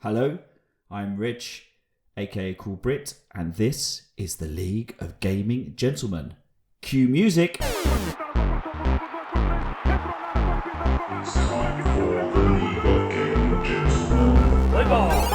Hello, I'm Rich, aka cruelbrit, and this is the League of Gaming Gentlemen. Cue music! It's time for the League of Gaming Gentlemen. Play ball!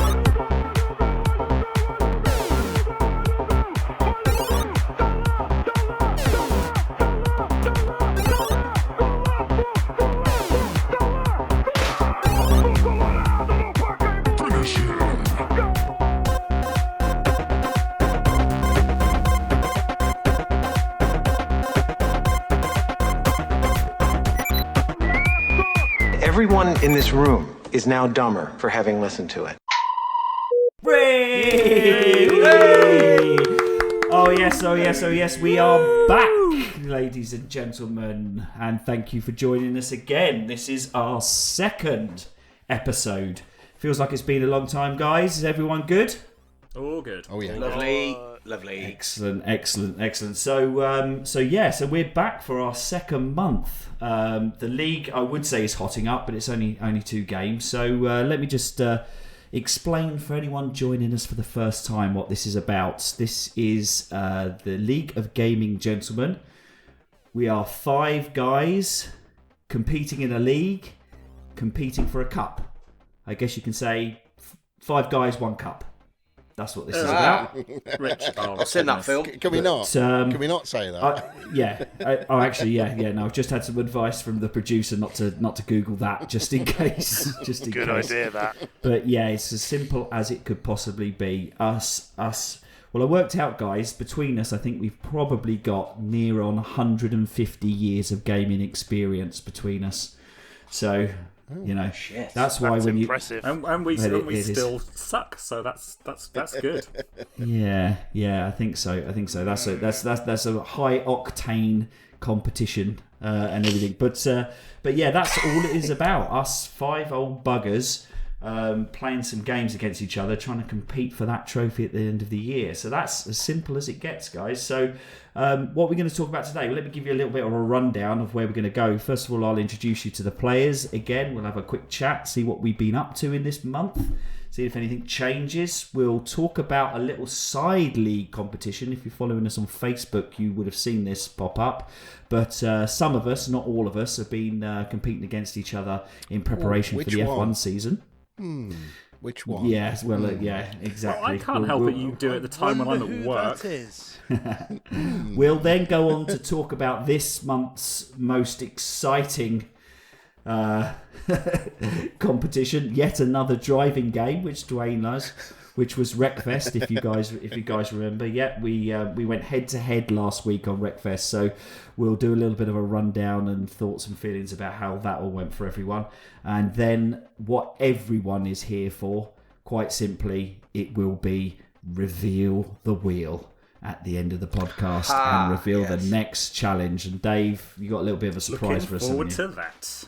Everyone in this room is now dumber for having listened to it. Oh yes, we are back, ladies and gentlemen, and thank you for joining us again. This is our second episode. Feels like it's been a long time, guys. Is everyone good? All good. Oh yeah. Lovely. Excellent. So we're back for our second month. The league, I would say, is hotting up, but it's only 2 games. So let me just explain for anyone joining us for the first time what this is about. This is the League of Gaming Gentlemen. We are 5 guys competing in a league, competing for a cup. I guess you can say 5 guys, 1 cup. That's what this is about. Rich. I've seen that film. Can we not? Can we not say that? No, I've just had some advice from the producer not to Google that, just in case. Good idea, that. But yeah, it's as simple as it could possibly be. Us. Well, I worked out, guys, between us, I think we've probably got near on 150 years of gaming experience between us. So, you know, that's why That's when impressive. And we still suck, so that's good. Yeah, I think so. That's a high octane competition and everything. But yeah, that's all it is about. Us 5 old buggers playing some games against each other, trying to compete for that trophy at the end of the year. So that's as simple as it gets, guys. So what we're going to talk about today, well, let me give you a little bit of a rundown of where we're going to go. First of all, I'll introduce you to the players. Again, we'll have a quick chat, see what we've been up to in this month, see if anything changes. We'll talk about a little side league competition. If you're following us on Facebook, you would have seen this pop up. But some of us, not all of us, have been competing against each other in preparation for the F1 season. Which one? Yes, well, yeah, exactly. Well, I can't help it. You do it at the time when I'm at work. That is. We'll then go on to talk about this month's most exciting competition. Yet another driving game, which Duane loves, which was Wreckfest. If you guys remember, yeah, we went head to head last week on Wreckfest. So we'll do a little bit of a rundown and thoughts and feelings about how that all went for everyone, and then what everyone is here for. Quite simply, it will be reveal the wheel at the end of the podcast and reveal the next challenge. And Dave, you got a little bit of a surprise for us. Looking forward to that.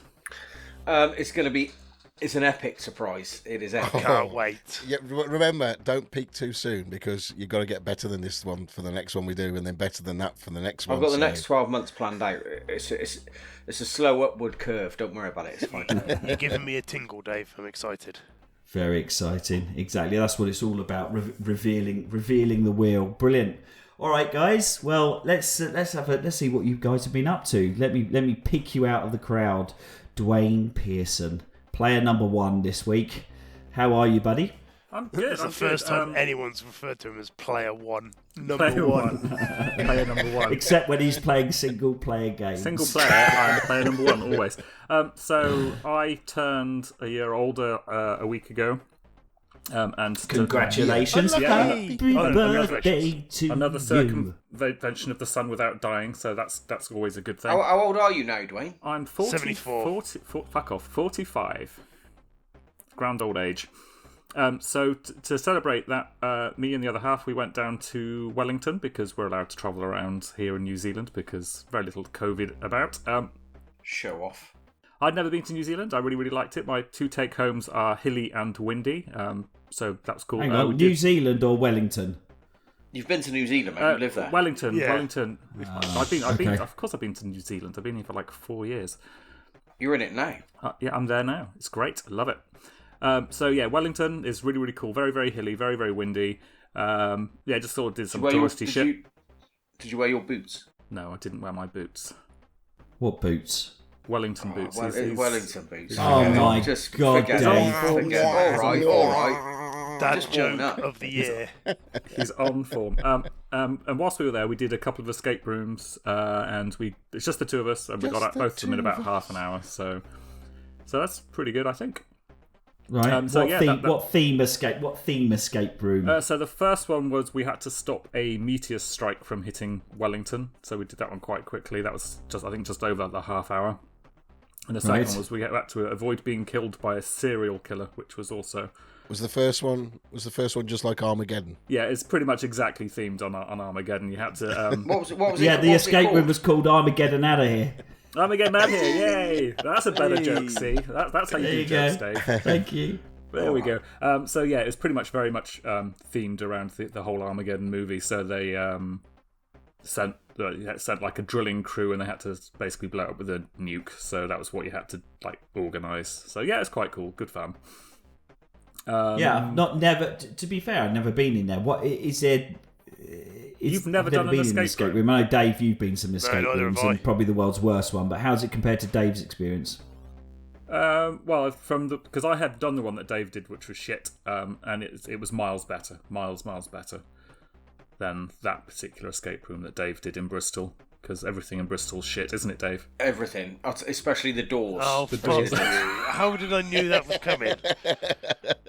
It's an epic surprise. It is epic. Can't wait. Yeah, remember, don't peak too soon, because you've got to get better than this one for the next one we do, and then better than that for the next one. I've got the next 12 months planned out. It's a slow upward curve. Don't worry about it. It's fine. You're giving me a tingle, Dave. I'm excited. Very exciting. Exactly. That's what it's all about. Revealing the wheel. Brilliant. All right, guys. Well, let's see what you guys have been up to. Let me pick you out of the crowd. Duane Pearson, player number 1 this week. How are you, buddy? I'm good. It's the first time anyone's referred to him as player 1. Player Number 1. Player number 1. Except when he's playing single-player games. Single player, I'm player number 1 always. So I turned a year older a week ago. And congratulations! Happy birthday to another you. circumvention of the sun without dying, so that's always a good thing. How old are you now, Duane? I'm 45. Grand old age. So to celebrate that, me and the other half, we went down to Wellington, because we're allowed to travel around here in New Zealand because very little COVID about. Show off. I'd never been to New Zealand. I really, really liked it. My 2 take-homes are hilly and windy, so that was cool. Hang on, New Zealand or Wellington? You've been to New Zealand, man. You live there. Wellington. Yeah. Wellington. I've been. Of course, I've been to New Zealand. I've been here for like 4 years. You're in it now. Yeah, I'm there now. It's great. I love it. So yeah, Wellington is really, really cool. Very, very hilly, very, very windy. Just sort of did some touristy shit. Did you wear your boots? No, I didn't wear my boots. What boots? Wellington boots. Wellington boots. Oh my God, forget Dave. All right. Dad Just warm joke up. of the year. He's on form. And whilst we were there, we did a couple of escape rooms, and it's just the two of us, and we got out both of them in about half an hour. So that's pretty good, I think. Right. What theme escape room? So the first one was we had to stop a meteor strike from hitting Wellington. So we did that one quite quickly. That was just over the half hour. And the second one was we had to avoid being killed by a serial killer, which was also. Was the first one just like Armageddon? Yeah, it's pretty much exactly themed on Armageddon. You had to. What was it? Yeah, the escape room was called Armageddon Out of Here. Armageddon out here, yay! That's a better joke, see? That's how you do jokes, Dave. Thank you. There we go. So yeah, it's pretty much very much themed around the whole Armageddon movie. So they sent like a drilling crew, and they had to basically blow it up with a nuke. So that was what you had to like organise. So yeah, it's quite cool, good fun. To be fair, I've never been in there. What is there? You've never done an escape room? I know, Dave, you've been some escape rooms, and probably the world's worst one. But how's it compared to Dave's experience? Well, because I had done the one that Dave did, which was shit, and it was miles better than that particular escape room that Dave did in Bristol. Because everything in Bristol's shit, isn't it, Dave? Everything, especially the doors. Oh, The fuck doors. you. How did I knew that was coming?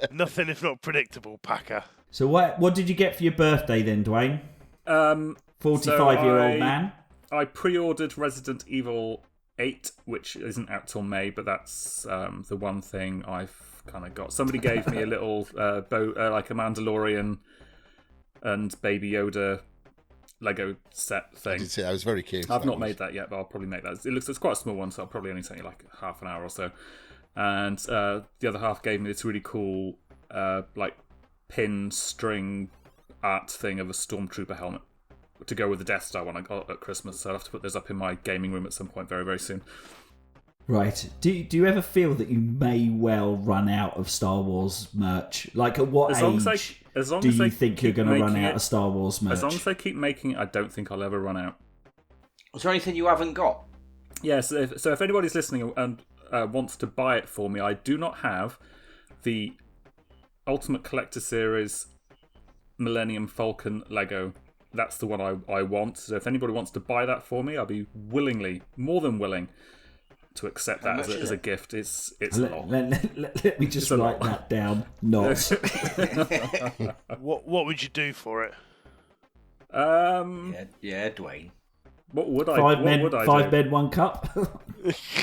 Nothing if not predictable, Packer. So what did you get for your birthday then, Duane? 45-year-old man. I pre-ordered Resident Evil 8, which isn't out till May, but that's the one thing I've kind of got. Somebody gave me a little like a Mandalorian and Baby Yoda Lego set thing. I did see that. It was very cute. I've not made that yet, but I'll probably make that. It's quite a small one, so I'll probably only take like half an hour or so. And the other half gave me this really cool like pin string art thing of a Stormtrooper helmet to go with the Death Star one I got at Christmas. So I'll have to put those up in my gaming room at some point very, very soon. Right. Do you ever feel that you may well run out of Star Wars merch? Like, at what age do you think you're going to run out of Star Wars merch? As long as they keep making it, I don't think I'll ever run out. Is there anything you haven't got? Yes, so if anybody's listening and wants to buy it for me, I do not have the Ultimate Collector Series Millennium Falcon Lego. That's the one I want. So if anybody wants to buy that for me, I'll be more than willing to accept that as a gift. It's a lot. Let me just write that down. Not. What would you do for it? Yeah, Duane. What would I? Five men, 1 cup.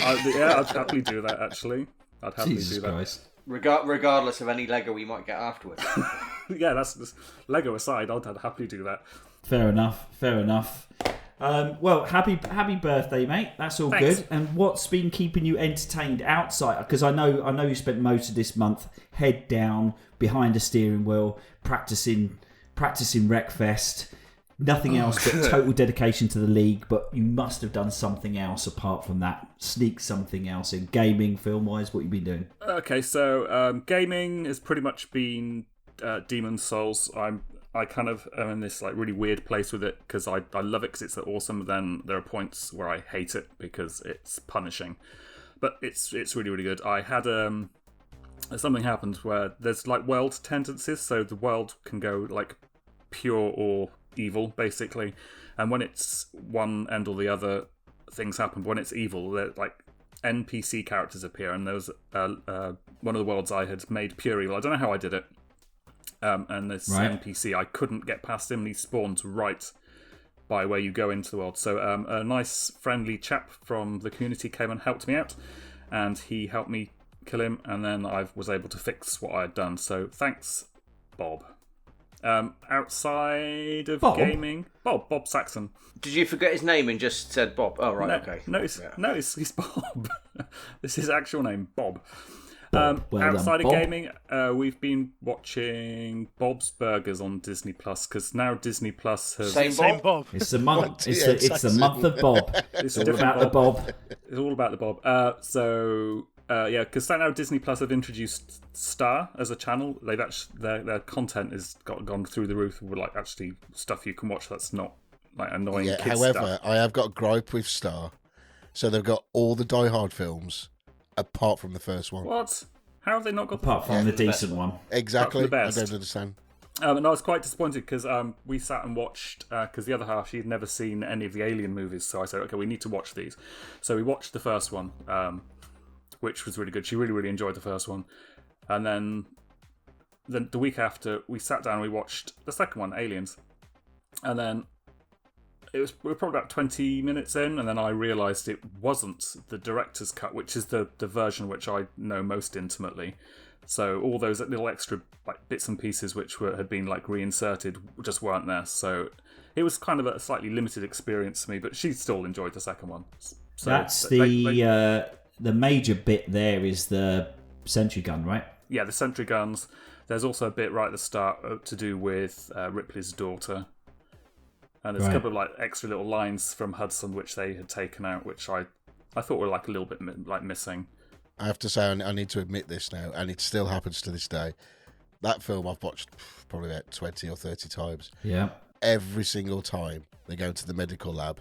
I'd happily do that. Actually, I'd happily Jesus do that. Christ. Regardless of any Lego we might get afterwards. Yeah, that's just, Lego aside, I'd happily do that. Fair enough. Well, happy birthday, mate. That's all Thanks. good. And what's been keeping you entertained outside? Because I know you spent most of this month head down behind a steering wheel, practicing Wreckfest. Nothing else but total dedication to the league. But you must have done something else apart from that. Sneak something else in gaming, film-wise. What you been doing? Okay, so gaming has pretty much been Demon's Souls. I kind of am in this like really weird place with it because I love it because it's awesome. Then there are points where I hate it because it's punishing, but it's really, really good. I had something happened where there's like world tendencies, so the world can go like pure or evil basically, and when it's one end or the other, things happen. When it's evil, like NPC characters appear, and there was one of the worlds I had made pure evil. I don't know how I did it. And this NPC, I couldn't get past him, and he spawned right by where you go into the world. So a nice, friendly chap from the community came and helped me out, and he helped me kill him, and then I was able to fix what I had done. So thanks, Bob. Outside of gaming, Bob Saxon. Did you forget his name and just said Bob? Oh, right, okay. No, he's Bob. This is his actual name, Bob. Well outside done, of Bob. gaming, we've been watching Bob's Burgers on Disney Plus because now Disney Plus has Same Bob. It's the month. Yeah, it's the month of Bob. It's all about the Bob. It's all about the Bob. So Yeah, because now Disney Plus have introduced Star as a channel. They've actually their content has gone through the roof with like actually stuff you can watch that's not like annoying Yeah. kids However, stuff. I have got a gripe with Star. So they've got all the Die Hard films apart from the first one. What? How have they not got Apart from the decent one. Exactly. the I best. don't understand. And I was quite disappointed because we sat and watched, because the other half, she'd never seen any of the Alien movies. So I said, okay, we need to watch these. So we watched the first one, which was really good. She really, really enjoyed the first one. And then the week after, we sat down and we watched the second one, Aliens. And then we were probably about 20 minutes in, and then I realised it wasn't the director's cut, which is the version which I know most intimately. So all those little extra like bits and pieces which had been like reinserted just weren't there. So it was kind of a slightly limited experience for me, but she still enjoyed the second one. So That's the major bit there is the sentry gun, right? Yeah, the sentry guns. There's also a bit right at the start to do with Ripley's daughter. And there's a couple of like extra little lines from Hudson which they had taken out, which I thought were like a little bit like missing. I have to say, I need to admit this now, and it still happens to this day. That film I've watched probably about 20 or 30 times. Yeah. Every single time they go to the medical lab,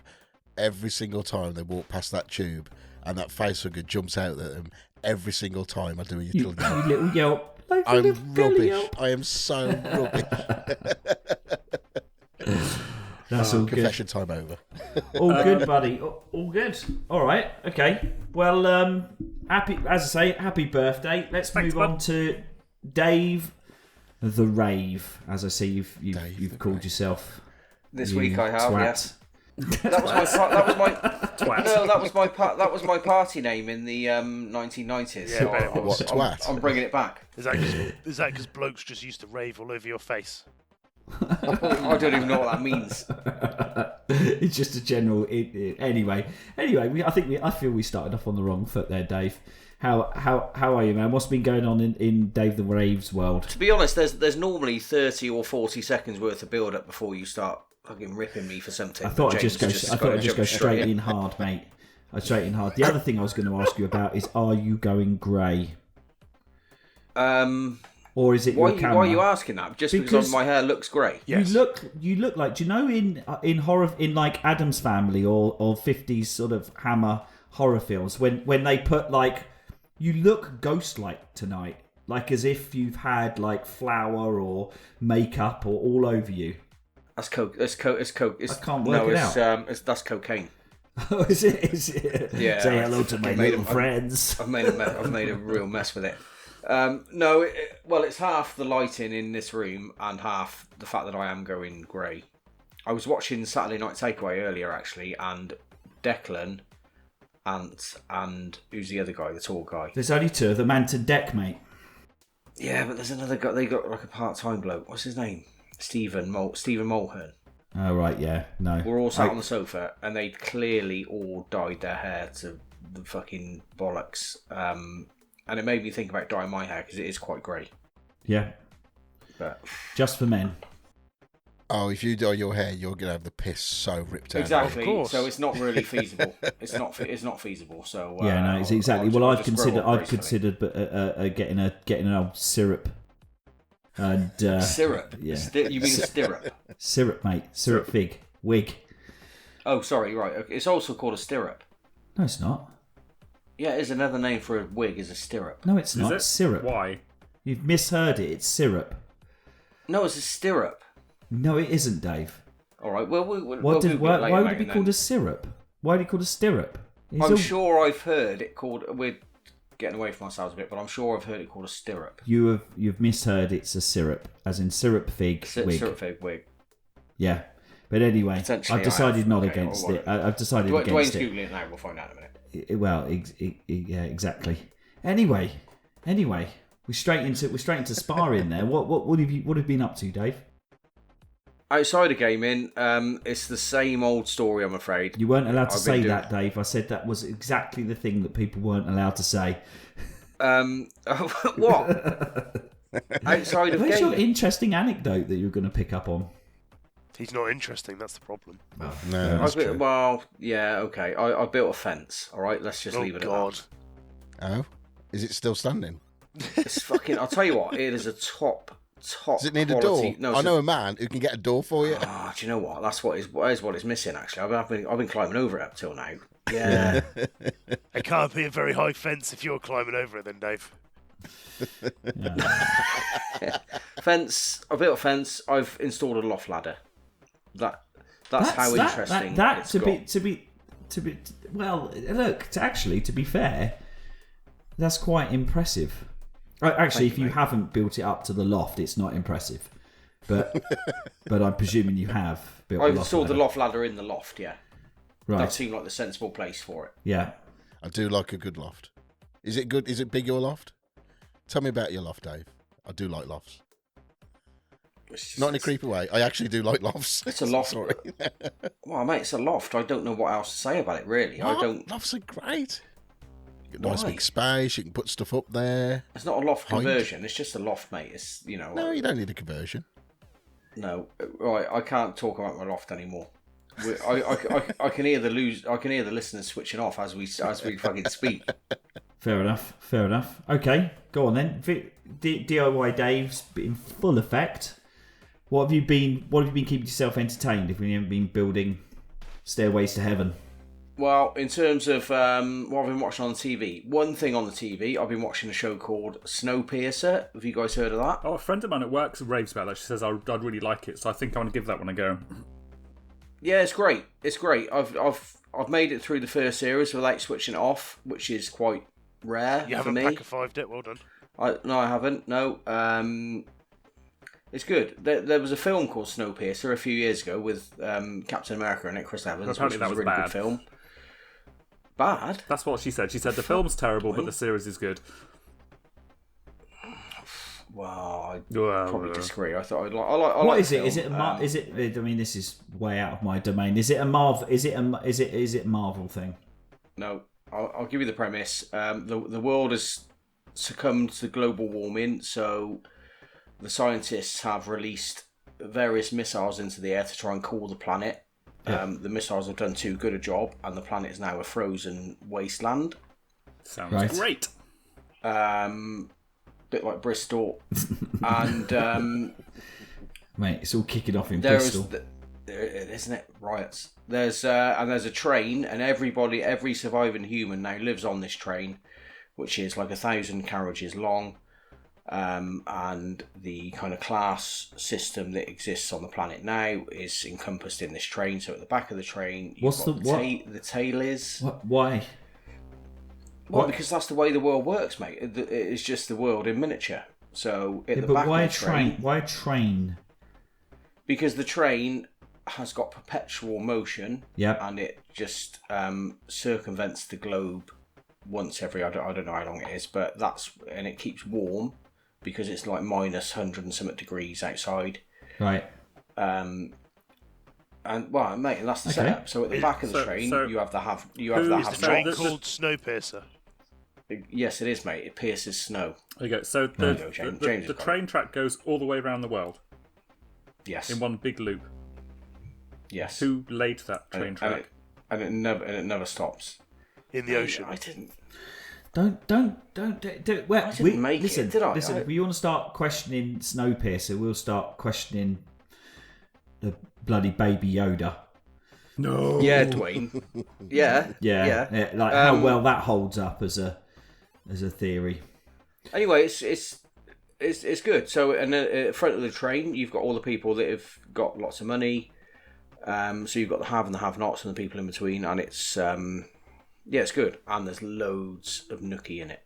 every single time they walk past that tube, and that facehugger jumps out at them, every single time I do a You little little yelp. Like a I'm little belly rubbish. yelp. I am so rubbish. That's all good. Confession time over. All good, buddy. All good. All right. Okay. Well, happy, as I say, happy birthday. Let's Thanks, move on bud. to Dave the Rave, as I see you've called yourself. This you week I have, twat. yes. That was my party name in the 1990s. Yeah, so but it was. Twat. I'm bringing it back. Is that because blokes just used to rave all over your face? I don't even know what that means. It's just a general. Anyway, I feel we started off on the wrong foot there, Dave. How are you, man? What's been going on in Dave the Rave's world? To be honest, there's normally 30 or 40 seconds worth of build up before you start fucking ripping me for something. I thought I'd James just kinda go straight in. in hard, mate. Straight in hard. The other thing I was going to ask you about is: are you going grey, or is it Why your camera? are you asking that? Just because my hair looks grey? Yes. You look like, do you know in horror, in like Addams Family or 50s sort of Hammer horror films when they put like, you look ghost-like tonight, like as if you've had like flour or makeup or all over you. That's coke. It's coke. I can't work it out. That's cocaine. Oh, is it? Yeah. Say hello to my little friends. I've made a real mess with it. No, well, it's half the lighting in this room and half the fact that I am going grey. I was watching Saturday Night Takeaway earlier, actually, and Declan, Ant, and who's the other guy, the tall guy? There's only two of them, Ant and Deck, mate. Yeah, but there's another guy. They got like a part-time bloke. What's his name? Stephen Mulhern. Oh, right, yeah, no. We're all sat on the sofa, and they clearly all dyed their hair to the fucking bollocks. And it made me think about dyeing my hair because it is quite grey. Yeah, But just for men. Oh, if you dye your hair, you're gonna have the piss so ripped out. exactly, Of course. so it's not really feasible. It's not feasible. So Yeah, no, it's exactly. I'll Well, I've just grow up considered getting an old syrup. And syrup. Yeah. You mean a stirrup? Syrup, mate. Syrup wig. Oh, sorry. Right. Okay. It's also called a stirrup. No, it's not. Yeah, it is another name for a wig. Is a stirrup. No, it's Is not. it? It's syrup. Why? You've misheard it. It's syrup. No, it's a stirrup. No, it isn't, Dave. All right. Well, we'll Why Google it later, would it mate, be and called then- a syrup? Why would it be called a stirrup? I'm sure I've heard it called. We're getting away from ourselves a bit, but I'm sure I've heard it called a stirrup. You've misheard. It's a syrup, as in syrup fig wig. Syrup fig wig. Yeah, but anyway, Potentially I've decided I have. not Okay, against all it. I've decided against Duane's it. googling it now. We'll find out in a minute. Well, yeah, exactly. Anyway, we're straight into sparring there. What have you been up to, Dave? Outside of gaming, it's the same old story, I'm afraid. You weren't allowed to I've been say doing- that, Dave. I said that was exactly the thing that people weren't allowed to say. What? Outside of Where's your gaming? interesting anecdote that you're going to pick up on? He's not interesting. That's the problem. No, that's true. Well, yeah, okay. I built a fence, all right? Let's just Oh leave it God! Oh, Is it still standing? It's fucking. I'll tell you what. It is a top. Does it need quality, a door? No, I know a man who can get a door for you. Ah, do you know what? That's what is missing. Actually, I've been climbing over it up till now. Yeah. It can't be a very high fence if you're climbing over it, then, Dave. Fence. I built a fence. I've installed a loft ladder. That's how interesting. Well, look. To be fair, that's quite impressive. Actually, if you haven't built it up to the loft, it's not impressive. But I'm presuming you have built. I've installed the loft ladder in the loft. Yeah. Right. That seemed like the sensible place for it. Yeah. I do like a good loft. Is it good? Is it big, your loft? Tell me about your loft, Dave. I do like lofts. Not in a creepy way. I actually do like lofts. It's a loft. Sorry. Well, mate, it's a loft. I don't know what else to say about it, really. What? I don't. Lofts are great. Nice Why? big space. You can put stuff up there. It's not a loft Height. conversion. It's just a loft, mate. It's No, you don't need a conversion. No, right. I can't talk about my loft anymore. I can hear the listeners switching off as we fucking speak. Fair enough. Okay, go on then. DIY Dave's in full effect. What have you been keeping yourself entertained if you haven't been building Stairways to Heaven? Well, in terms of what I've been watching on TV, one thing on the TV, I've been watching a show called Snowpiercer. Have you guys heard of that? Oh, a friend of mine at work raves about that. She says I'd really like it, so I think I want to give that one a go. Yeah, it's great. It's great. I've made it through the first series without switching it off, which is quite rare You for haven't me. pack a 5 it. Well done. No, I haven't. No. It's good. There was a film called Snowpiercer a few years ago with Captain America in it, Chris Evans, which Apparently was that a was really bad. good film. Bad? That's what she said. She said the film's terrible, but the series is good. Well, I Well, probably disagree. I thought I like. What like is the it? Is it? film. Is it? I mean, this is way out of my domain. Is it a Marvel? Is it a Marvel thing? No, I'll give you the premise. The world has succumbed to global warming, so the scientists have released various missiles into the air to try and cool the planet. Yeah. The missiles have done too good a job, and the planet is now a frozen wasteland. Sounds Right. great. Bit like Bristol, and Mate, it's all kicking off in there's Bristol. isn't it riots? There's a train, and every surviving human now lives on this train, which is like 1,000 carriages long. And the kind of class system that exists on the planet now is encompassed in this train. So at the back of the train, you've What's got the tail is. What? Why? Well, because that's the way the world works, mate. It's just the world in miniature. So at the But back why a of the train, train? Why a train? because the train has got perpetual motion, Yep. and it just circumvents the globe once every I don't know how long it is, but and it keeps warm because it's like minus 100 and something degrees outside. Right. And well, mate, and that's the Okay. setup. So at the back of the So- train, so you have the have Is So the train the- called Snowpiercer? Yes, it is, mate. It pierces snow. There you go. So There you go, James. James the has got train track goes all the way around the world Yes. in one big loop. Yes. Who laid that train and track? it never stops. In the ocean. I didn't. Don't. Well, I didn't make it, listen, did I? Listen, if we want to start questioning Snowpiercer, we'll start questioning the bloody Baby Yoda. No. Yeah, Duane. Yeah. Yeah. Like how well that holds up as a theory. Anyway, it's good. So, and at the front of the train, you've got all the people that have got lots of money. So you've got the have and the have-nots and the people in between, and it's it's good. And there's loads of nookie in it.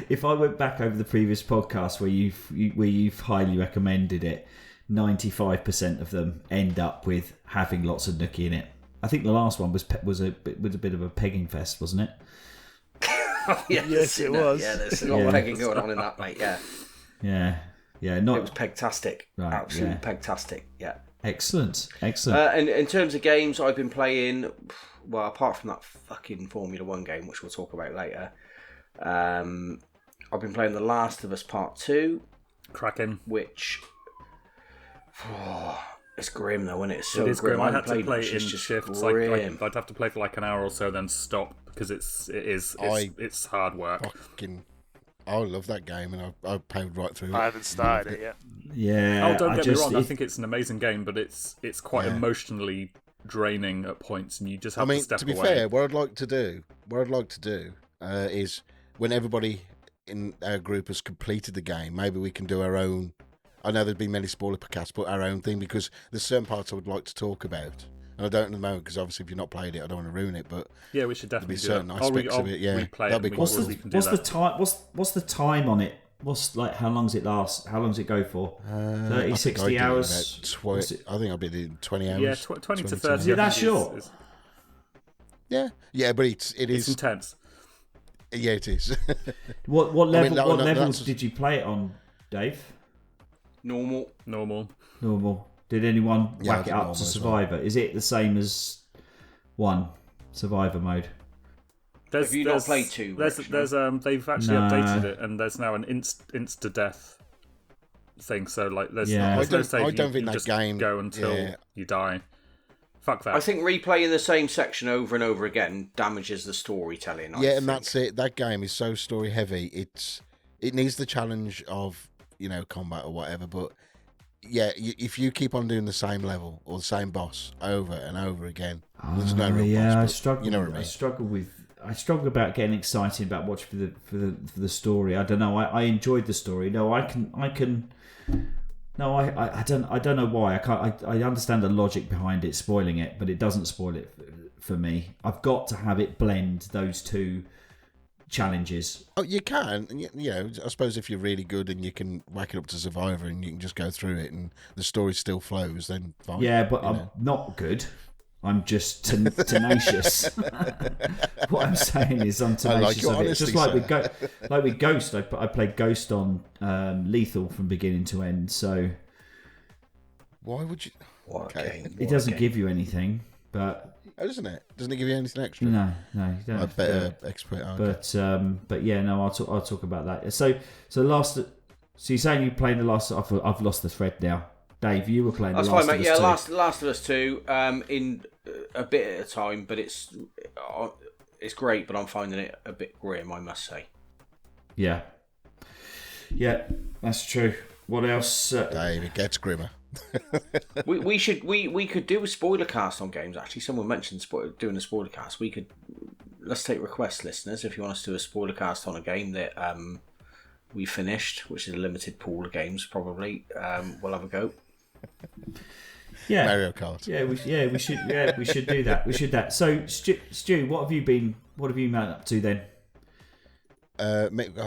If I went back over the previous podcast where you've highly recommended it, 95% of them end up with having lots of nookie in it. I think the last one was a bit of a pegging fest, wasn't it? Yes, it was. Yeah, there's a lot of pegging going on in that, mate. Yeah, Yeah. Not it was pegtastic. Right, Absolute yeah. pegtastic. Yeah. excellent. And in terms of games I've been playing, well, apart from that fucking Formula 1 game, which we'll talk about later, I've been playing The Last of Us Part 2, Cracking. which It's grim though, isn't it? It's so It is grim. I had to played play much, in it's just shifts. grim. I'd have to play for like an hour or so, then stop because it's hard work. I love that game, and I played right through it. I haven't started it yet. Yeah. Oh, don't get me wrong. I think it's an amazing game, but it's quite emotionally draining at points, and you just have to step away. To be fair, what I'd like to do is when everybody in our group has completed the game, maybe we can do our own. I know there's been many spoiler podcasts, but our own thing, because there's certain parts I would like to talk about, and I don't at the moment because obviously if you've not played it, I don't want to ruin it. But yeah, we should definitely be do certain that. aspects of it. Yeah, that'd be cool. What's the time? What's the time on it? What's like? How long does it last? How long does it go for? 30, 60 hours. I think I'll be doing 20 hours. Yeah, 20 to 30. Is it that short? Yeah, but it It's is intense. Yeah, it is. What level? What levels did you play it on, Dave? Normal. Did anyone whack it up normal to Survivor? Is it the same as 1 Survivor mode? Have you not played 2? They've actually updated it, and there's now an insta death thing. So like, there's no save. I don't think you that just game go until you die. Fuck that. I think replaying the same section over and over again damages the storytelling. And that's it. That game is so story heavy. It needs the challenge of combat or whatever, but if you keep on doing the same level or the same boss over and over again, there's no real boss. I struggle. You know what I mean? I struggle about getting excited about watching for the story. I don't know. I enjoyed the story. No, I can. No, I don't know why. I understand the logic behind it spoiling it, but it doesn't spoil it for me. I've got to have it blend those two challenges. Oh, you can. I suppose if you're really good and you can whack it up to Survivor and you can just go through it and the story still flows, then fine. Yeah, but I'm not good. I'm just tenacious. What I'm saying is I'm tenacious of it. Just like with Ghost, I played Ghost on Lethal from beginning to end. So why would you? It doesn't give you anything, but doesn't it? Doesn't it give you anything extra? No, you don't. I better expert. But yeah, no, I'll talk about that. So you're saying you're playing the last? I've lost the thread now. Dave, you were playing The Last of Us 2. Yeah, Last of Us 2 in a bit at a time, but it's great, but I'm finding it a bit grim, I must say. Yeah, that's true. What else? Dave, it gets grimmer. we could do a spoiler cast on games, actually. Someone mentioned doing a spoiler cast. Let's take requests, listeners, if you want us to do a spoiler cast on a game that we finished, which is a limited pool of games, probably. We'll have a go. Yeah, Mario Kart. We should do that. We should that. So, Stu, what have you been up to then?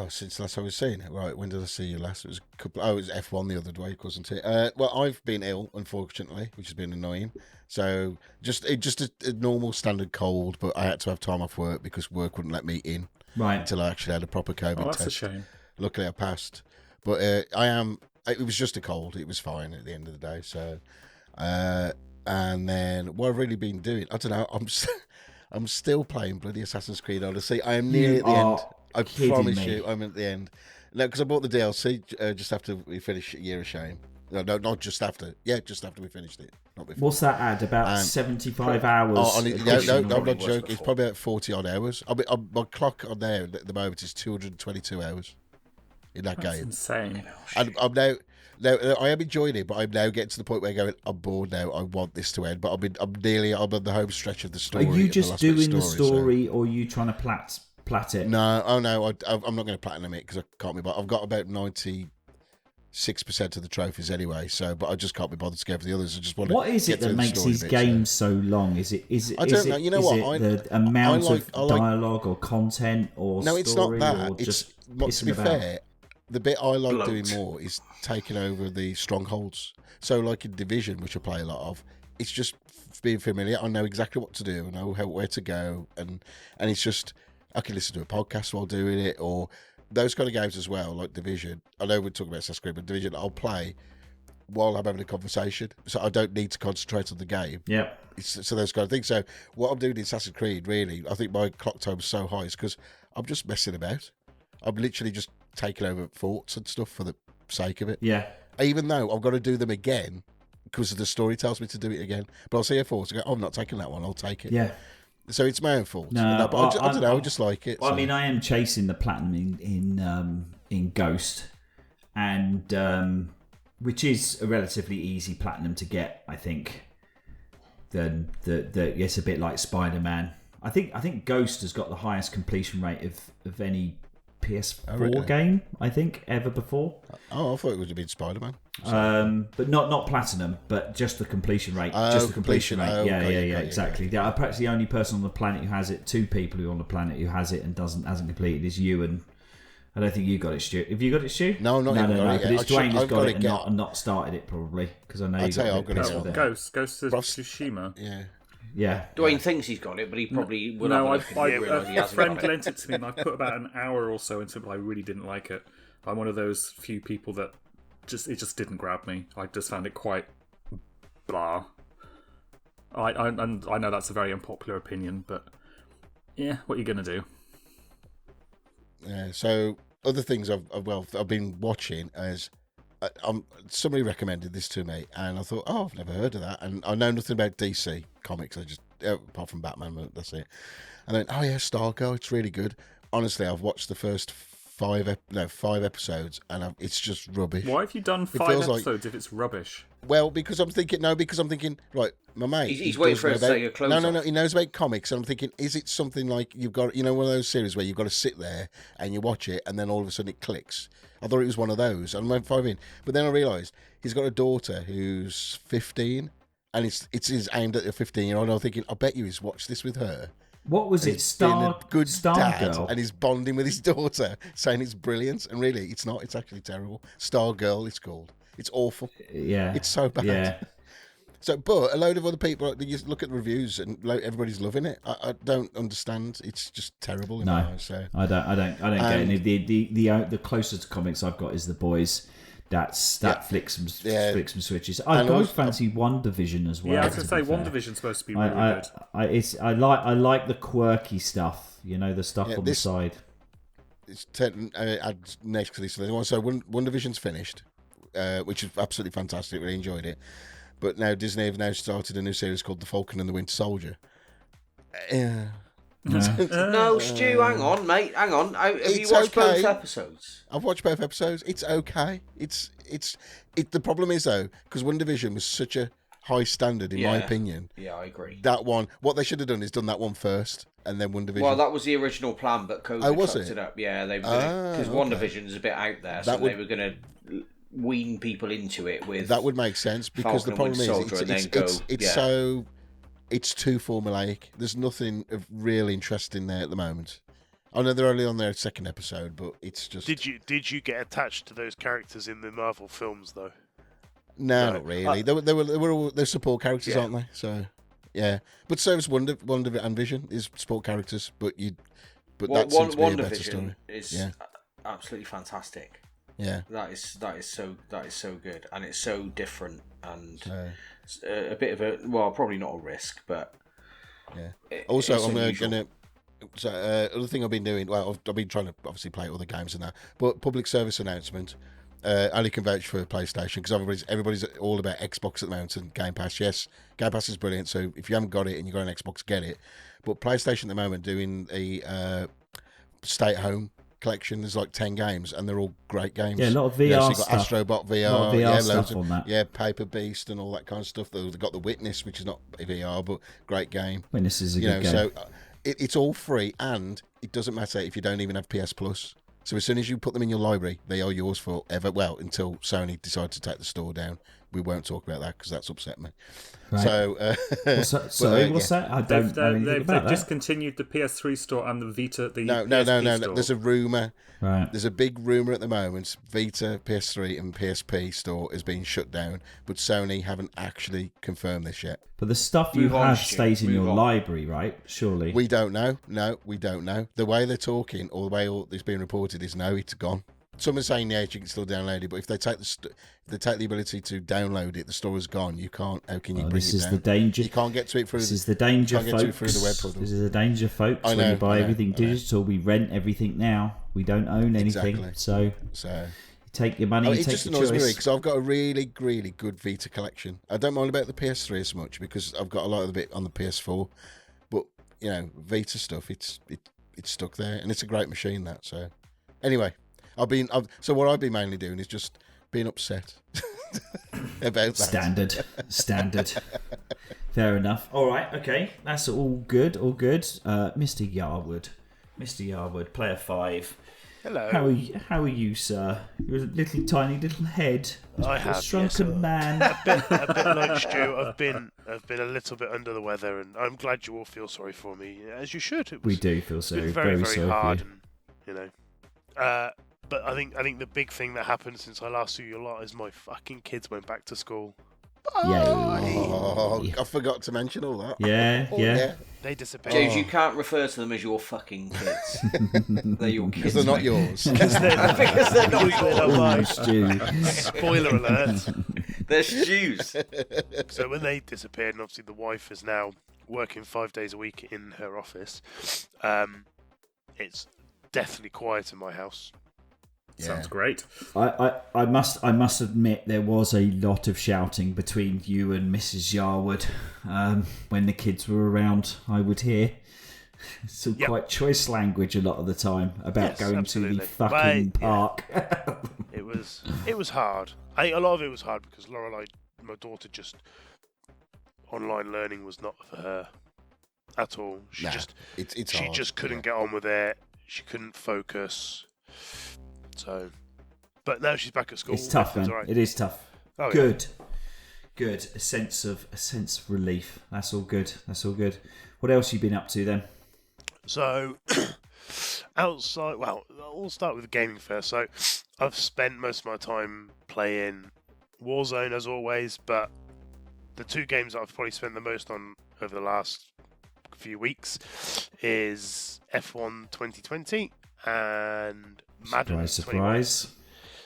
Since last time I was saying it. Right, when did I see you last? It was it was F1 the other week, wasn't it? Well, I've been ill, unfortunately, which has been annoying. So just a normal standard cold, but I had to have time off work because work wouldn't let me in until I actually had a proper COVID test. That's a shame. Luckily, I passed. But it was just a cold. It was fine at the end of the day. So, and then what I've really been doing, I don't know. I'm still playing bloody Assassin's Creed Odyssey. I am near at the end. I promise you, I'm at the end. No, because I bought the DLC just after we finished Year of Shame. No, not just after. Yeah, just after we finished it. Not before. What's that ad? About 75 hours? No, I'm not joking. It's probably about 40 odd hours. My clock on there at the moment is 222 hours in that game. Insane. And I'm now I am enjoying it, but I'm now getting to the point where I'm going, I'm bored now. I want this to end, but I'm on the home stretch of the story. Are you just doing the story, or are you trying to plat it? No, I'm not going to platinum it because I can't be bothered. I've got about 96% of the trophies anyway, but I just can't be bothered to go for the others. I just want to. What is it that makes these games so long? Is it? I don't know. You know what? The amount of dialogue or content or no, it's not story, that. or just to be fair, the bit I like doing more is taking over the strongholds. So, like in Division, which I play a lot of, it's just being familiar. I know exactly what to do. I know where to go, and it's just. I can listen to a podcast while doing it, or those kind of games as well, like Division. I know we're talking about Assassin's Creed, but Division I'll play while I'm having a conversation, so I don't need to concentrate on the game. Yeah. So those kind of things. So what I'm doing in Assassin's Creed, really, I think my clock time is so high is because I'm just messing about. I'm literally just taking over forts and stuff for the sake of it. Yeah. Even though I've got to do them again because the story tells me to do it again. But I'll see a force. I go, I'm not taking that one. I'll take it. Yeah. So it's my own fault. No, but I don't know. I just like it. I so. mean, I am chasing the platinum in Ghost, and which is a relatively easy platinum to get, I think. It's a bit like Spider-Man. I think Ghost has got the highest completion rate of any PS4 game, I think, ever before. Oh, I thought it would have been Spider-Man. But not platinum, but just the completion rate. Oh, completion rate. Oh, Yeah, got exactly. you. Yeah, perhaps the only person on the planet who has it, two people who are on the planet who has it and hasn't completed is you, and I don't think you got it, Stuart. Have you got it, Stu? No, not even got it. But it's Duane who's got it and get... not started it, probably, because I know you I'll got tell you, it. I've got Ghost of Tsushima. Yeah. Yeah. Duane thinks he's got it, but he probably will No, have a look and realise he a hasn't friend got it. lent it to me, and I put about an hour or so into it, but I really didn't like it. I'm one of those few people that it just didn't grab me. I just found it quite blah. I know that's a very unpopular opinion, but yeah, what are you gonna do? Yeah. So other things I've been watching is somebody recommended this to me, and I thought, I've never heard of that, and I know nothing about DC comics. I just apart from Batman, that's it. And then Stargirl, it's really good. Honestly, I've watched the first 5 episodes, and it's just rubbish. Why have you done 5 episodes if it's rubbish? Well, because I'm thinking, right, my mate. He's waiting for us to take your clothes off. No, he knows about comics, and I'm thinking, is it something like you've got, one of those series where you've got to sit there and you watch it, and then all of a sudden it clicks? I thought it was one of those, and I went 5 in. But then I realised he's got a daughter who's 15, and it's aimed at a 15-year-old. I'm thinking, I bet he's watched this with her. What was it? Star dad, Girl? and he's bonding with his daughter, saying it's brilliant, and really, it's not. It's actually terrible. Stargirl, it's called. It's awful. Yeah, it's so bad. Yeah. So, but a load of other people, you look at the reviews, and everybody's loving it. I don't understand. It's just terrible. In my eyes, so. I don't get any. The closest to comics I've got is The Boys. That flicks some switches. I fancy WandaVision as well. Yeah, I was going to say WandaVision's supposed to be really good. I like the quirky stuff. The stuff on the side. It's next to this. So WandaVision's finished, which is absolutely fantastic. Really enjoyed it. But now Disney have now started a new series called The Falcon and the Winter Soldier. No, Stu, hang on, mate. Hang on. Have you watched both episodes? I've watched both episodes. It's okay. The problem is though, because WandaVision was such a high standard in my opinion. Yeah, I agree. That one, what they should have done is done that one first, and then WandaVision. Well, that was the original plan, but COVID fucked it up. Yeah, they were because WandaVision is a bit out there, so they were going to wean people into it with. That would make sense because the problem is it's too formulaic. There's nothing of real interest in there at the moment. I know they're only on their second episode, but it's just. Did you get attached to those characters in the Marvel films though? No, not really. They're support characters, aren't they? So, yeah. But so is Wonder and Vision is support characters, but that seems to be a better story. Is absolutely fantastic. Yeah, that is so good, and it's so different, and a bit of probably not a risk, but also, I'm gonna. So, other thing I've been doing. Well, I've been trying to obviously play other games and that, but public service announcement. Only can vouch for PlayStation because everybody's all about Xbox at the moment and Game Pass. Yes, Game Pass is brilliant. So if you haven't got it and you've got an Xbox, get it. But PlayStation at the moment doing a stay-at-home collection. There's like 10 games and they're all great games. Yeah, a lot of VR so you've got stuff. Astrobot VR, a lot of VR stuff on that. Yeah, Paper Beast and all that kind of stuff. They've got The Witness, which is not a VR, but great game. Witness is a good game. So it's all free and it doesn't matter if you don't even have PS Plus. So as soon as you put them in your library, they are yours forever. Well, until Sony decides to take the store down. We won't talk about that because that's upset me. Right. So, what's that? I don't know anything about they've that. discontinued the PS3 store and the Vita. No. Store. There's a rumor. Right. There's a big rumor at the moment. Vita, PS3, and PSP store is being shut down, but Sony haven't actually confirmed this yet. But the stuff you have stays in your library, right? Surely. We don't know. No, we don't know. The way they're talking, or the way all this being reported, is no, it's gone. Some are saying you can still download it, but if they take the ability to download it, the store is gone. You can't. How can you bring it down? This is the danger. You can't get to it through. This is the danger, folks. Get to it through the web portal. This is the danger, folks. When you buy everything digital, we rent everything now. We don't own anything, so take your money. It take just your annoys me choice. because I've got a really, really good Vita collection. I don't mind about the PS3 as much because I've got a lot of the bit on the PS4. But Vita stuff, it's stuck there, and it's a great machine. That so. Anyway, so what I've been mainly doing is just being upset about that. Standard. Fair enough. All right. Okay. That's all good. Mr. Yarwood, player 5. Hello. How are you, sir? You're a little tiny little head. I A have, shrunken yes, man. a bit like Stu. I've been a little bit under the weather, and I'm glad you all feel sorry for me, as you should. We do feel It's sorry. been very, very sorry hard, for you. and but I think the big thing that happened since I last saw you a lot is my fucking kids went back to school. Yay. Oh, I forgot to mention all that. Yeah. They disappeared. James, you can't refer to them as your fucking kids. They're your kids. Because they're not yours. Because they're not mine. Stu. Spoiler alert. They're Stu's. So when they disappeared, and obviously the wife is now working 5 days a week in her office, it's deathly quiet in my house. Sounds great. I must admit there was a lot of shouting between you and Mrs. Yarwood when the kids were around. I would hear some quite choice language a lot of the time about going absolutely. to the fucking park. It was hard. A lot of it was hard because Lorelai, my daughter, just online learning was not for her at all. She just couldn't get on with it. She couldn't focus. So, but now she's back at school. It's tough, man. Right. It is tough. Oh, good. A sense of relief. That's all good. What else have you been up to then? So, outside. Well, I'll start with gaming first. So, I've spent most of my time playing Warzone as always, but the two games that I've probably spent the most on over the last few weeks is F1 2020 and Madden. Surprise.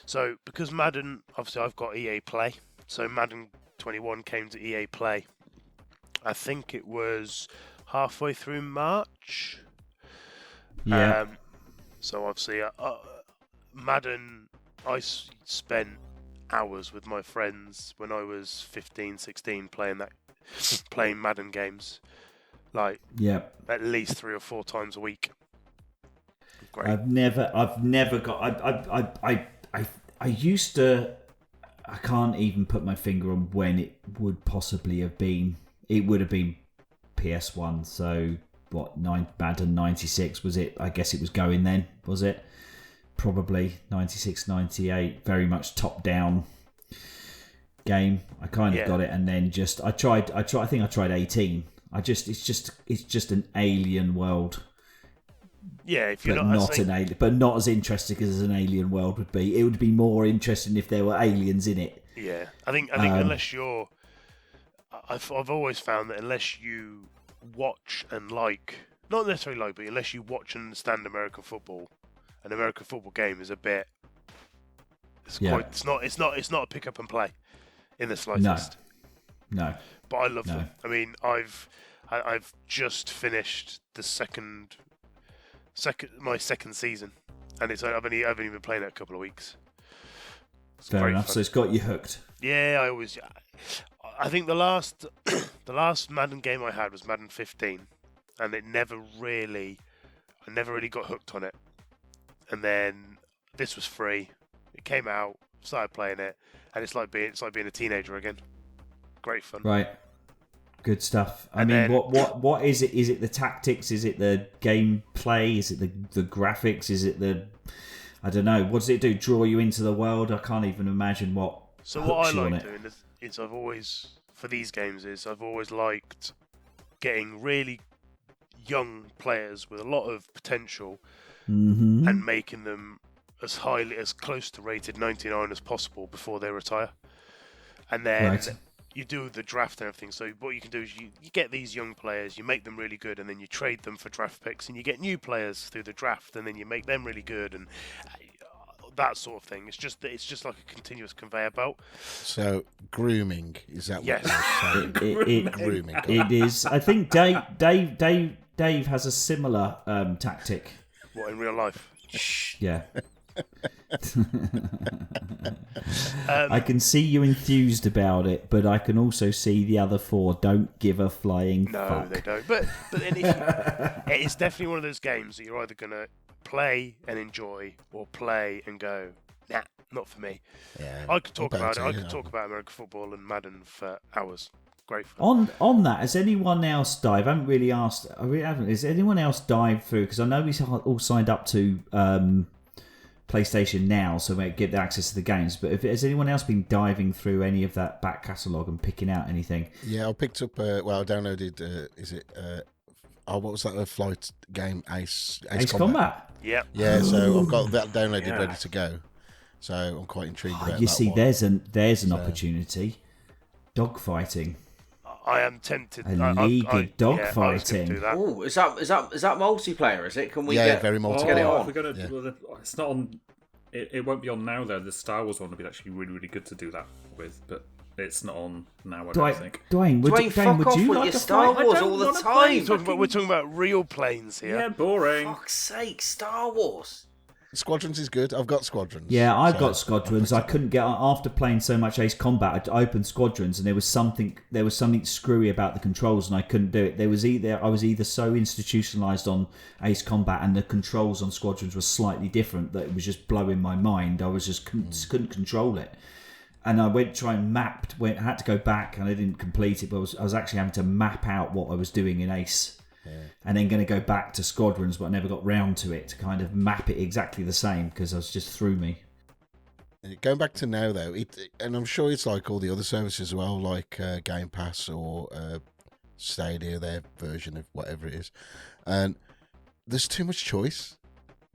So, because Madden, obviously I've got EA Play, so Madden 21 came to EA Play. I think it was halfway through March. Yeah. So obviously, Madden, I spent hours with my friends when I was 15, 16 playing Madden games. Like, at least 3 or 4 times a week. Great. I've never got. I used to. I can't even put my finger on when it would possibly have been. It would have been PS1. So what? Madden 96 was it? I guess it was going then. Was it? Probably 96, 98. Very much top down game. I kind of got it, and then just I tried. I think I tried 18. It's just an alien world. Yeah, if you're but not an alien, but not as interesting as an alien world would be. It would be more interesting if there were aliens in it. Yeah, I think unless you're, I've always found that unless you watch and not necessarily like, but unless you watch and understand American football, an American football game is a bit. It's not a pick up and play, in the slightest. No. But I love them. I mean, I've just finished my second season, and I've only been playing it a couple of weeks. Fair enough. Fun. So it's got you hooked. Yeah, I think the last Madden game I had was Madden 15, and I never really got hooked on it. And then this was free. It came out, started playing it, and it's like being a teenager again. Great fun. Right. Good stuff. What is it? Is it the tactics? Is it the gameplay? Is it the graphics? Is it the... I don't know. What does it do? Draw you into the world? I can't even imagine what. So what I like doing is I've always liked getting really young players with a lot of potential and making them as close to rated 99 as possible before they retire. And then you do the draft and everything. So what you can do is you get these young players, you make them really good, and then you trade them for draft picks, and you get new players through the draft, and then you make them really good, and that sort of thing. It's just like a continuous conveyor belt. So grooming, is that what you're saying? Grooming. It is. I think Dave has a similar tactic. What, in real life? Yeah. I can see you enthused about it, but I can also see the other 4 don't give a flying No, fuck. they don't. But then it's definitely one of those games that you're either going to play and enjoy or play and go, nah, not for me. Yeah, I could talk about it. I you could know. talk about American football and Madden for hours. Great fun. On that, has anyone else dived? I haven't really asked. I really haven't. Has anyone else dived through? Because I know we all signed up to PlayStation Now, so we get access to the games. But has anyone else been diving through any of that back catalogue and picking out anything? Yeah, I picked up. I downloaded. What was that flight game? Ace Combat. Yeah. Yeah, so I've got that downloaded, ready to go. So I'm quite intrigued about that. You see, one. there's an opportunity. Dogfighting. I am tempted. A league of dogfighting. Oh, is that multiplayer? Is it? Can we get very multiplayer? Get it on? We're gonna, it's not on. It won't be on now though. The Star Wars one would be actually really, really good to do that with, but it's not on now. I don't think. Duane, would you fuck off like with a your Star fight? Wars all the time. We're talking about real planes here. Yeah, boring. Fuck's sake, Star Wars. Squadrons is good. I've got Squadrons. Yeah, I've got Squadrons. I couldn't get after playing so much Ace Combat. I opened Squadrons, and there was something screwy about the controls, and I couldn't do it. I was either so institutionalized on Ace Combat, and the controls on Squadrons were slightly different that it was just blowing my mind. I was just couldn't control it. And I went try and mapped. I had to go back, and I didn't complete it. But I was actually having to map out what I was doing in Ace. Yeah. And then going to go back to Squadrons, but I never got round to it to kind of map it exactly the same because I was just through me. Going back to now though, and I'm sure it's like all the other services as well, like Game Pass or Stadia, their version of whatever it is, and there's too much choice.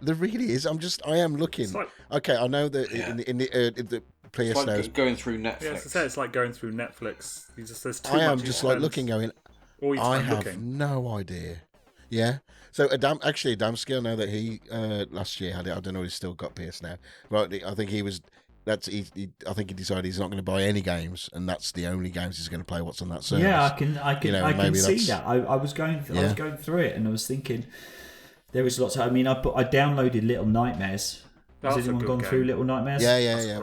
There really is. I am looking. Okay, I know that in the PS it's now, like going through Netflix. Yeah, as I say, it's like going through Netflix. There's too I am much just like looking, going. I have no idea. Yeah. So Adamski, I know that he last year had it. I don't know if he's still got PS now. Right. I think he was. I think he decided he's not going to buy any games, and that's the only games he's going to play. What's on that service? Yeah, I can see that. I was going through it, and I was thinking there was lots. I downloaded Little Nightmares. Has anyone gone through Little Nightmares? Yeah.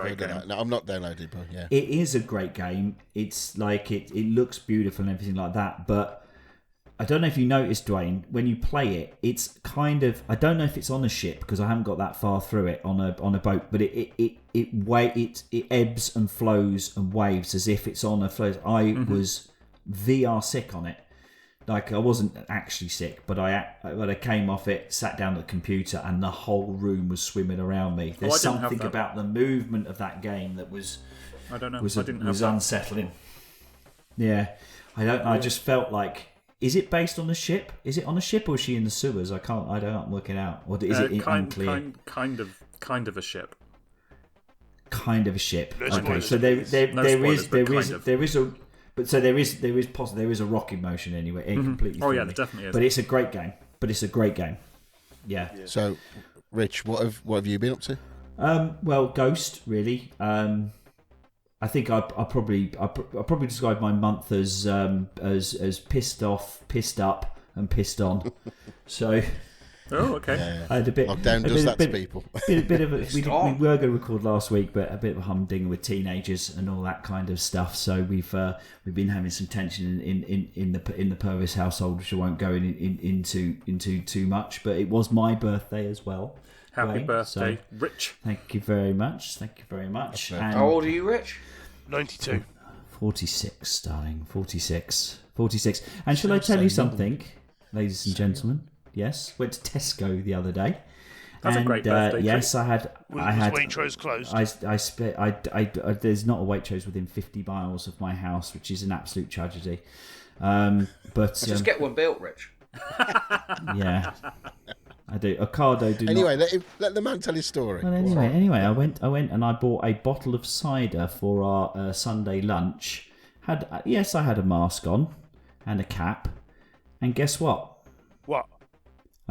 No, I'm not downloaded, but yeah. It is a great game. It's like it looks beautiful and everything like that, but I don't know if you noticed, Duane, when you play it, it's kind of, I don't know if it's on a ship because I haven't got that far through it on a boat, but it ebbs and flows and waves as if it's on a float. I was VR sick on it. Like, I wasn't actually sick, but I came off it, sat down at the computer, and the whole room was swimming around me. There's something about the movement of that game that was unsettling. Yeah, I just felt like, is it based on a ship? Is it on a ship or is she in the sewers? I'm working out. Or is it unclear? Kind of a ship. Kind of a ship. No Okay, spoilers. so there is a. But so there is a rocking motion anyway. It completely. Oh yeah, there definitely is. But it's a great game. Yeah. So, Rich, what have you been up to? Well, Ghost really. I think I probably describe my month as pissed off, pissed up, and pissed on. So. Oh, okay. Yeah. I had a bit. Lockdown does that to people. Bit of we were going to record last week, but a bit of a humdinger with teenagers and all that kind of stuff. So we've been having some tension in the Purvis household, which I won't go into too much. But it was my birthday as well. Happy Duane, birthday, so Rich. Thank you very much. And How old are you, Rich? 92. 46, darling. 46. And shall I tell you something, ladies and gentlemen? Yes, went to Tesco the other day. That's a great birthday. Yes, I had. Was Waitrose closed? There's not a Waitrose within 50 miles of my house, which is an absolute tragedy. But just get one built, Rich. Yeah, I do. Ocado do. Anyway, let the man tell his story. Well, anyway, I went and I bought a bottle of cider for our Sunday lunch. I had a mask on and a cap, and guess what? What?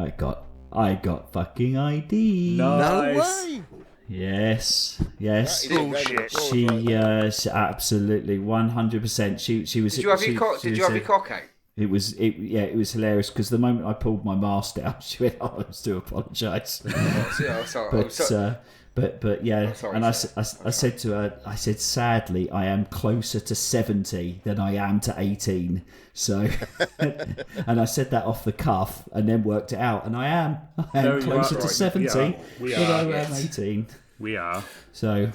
I got fucking ID. Nice. No way. Yes. Bullshit. She absolutely 100%. She was. Did you have your cock out? It was hilarious because the moment I pulled my mask down, she went, "Oh, I was to apologise." Yeah, sorry. But yeah, sorry, and I sir. said to her, I said, sadly, I am closer to 70 than I am to 18. So, and I said that off the cuff, and then worked it out, and I am No, you closer are to right. 70 We than are. I am 18. We are. So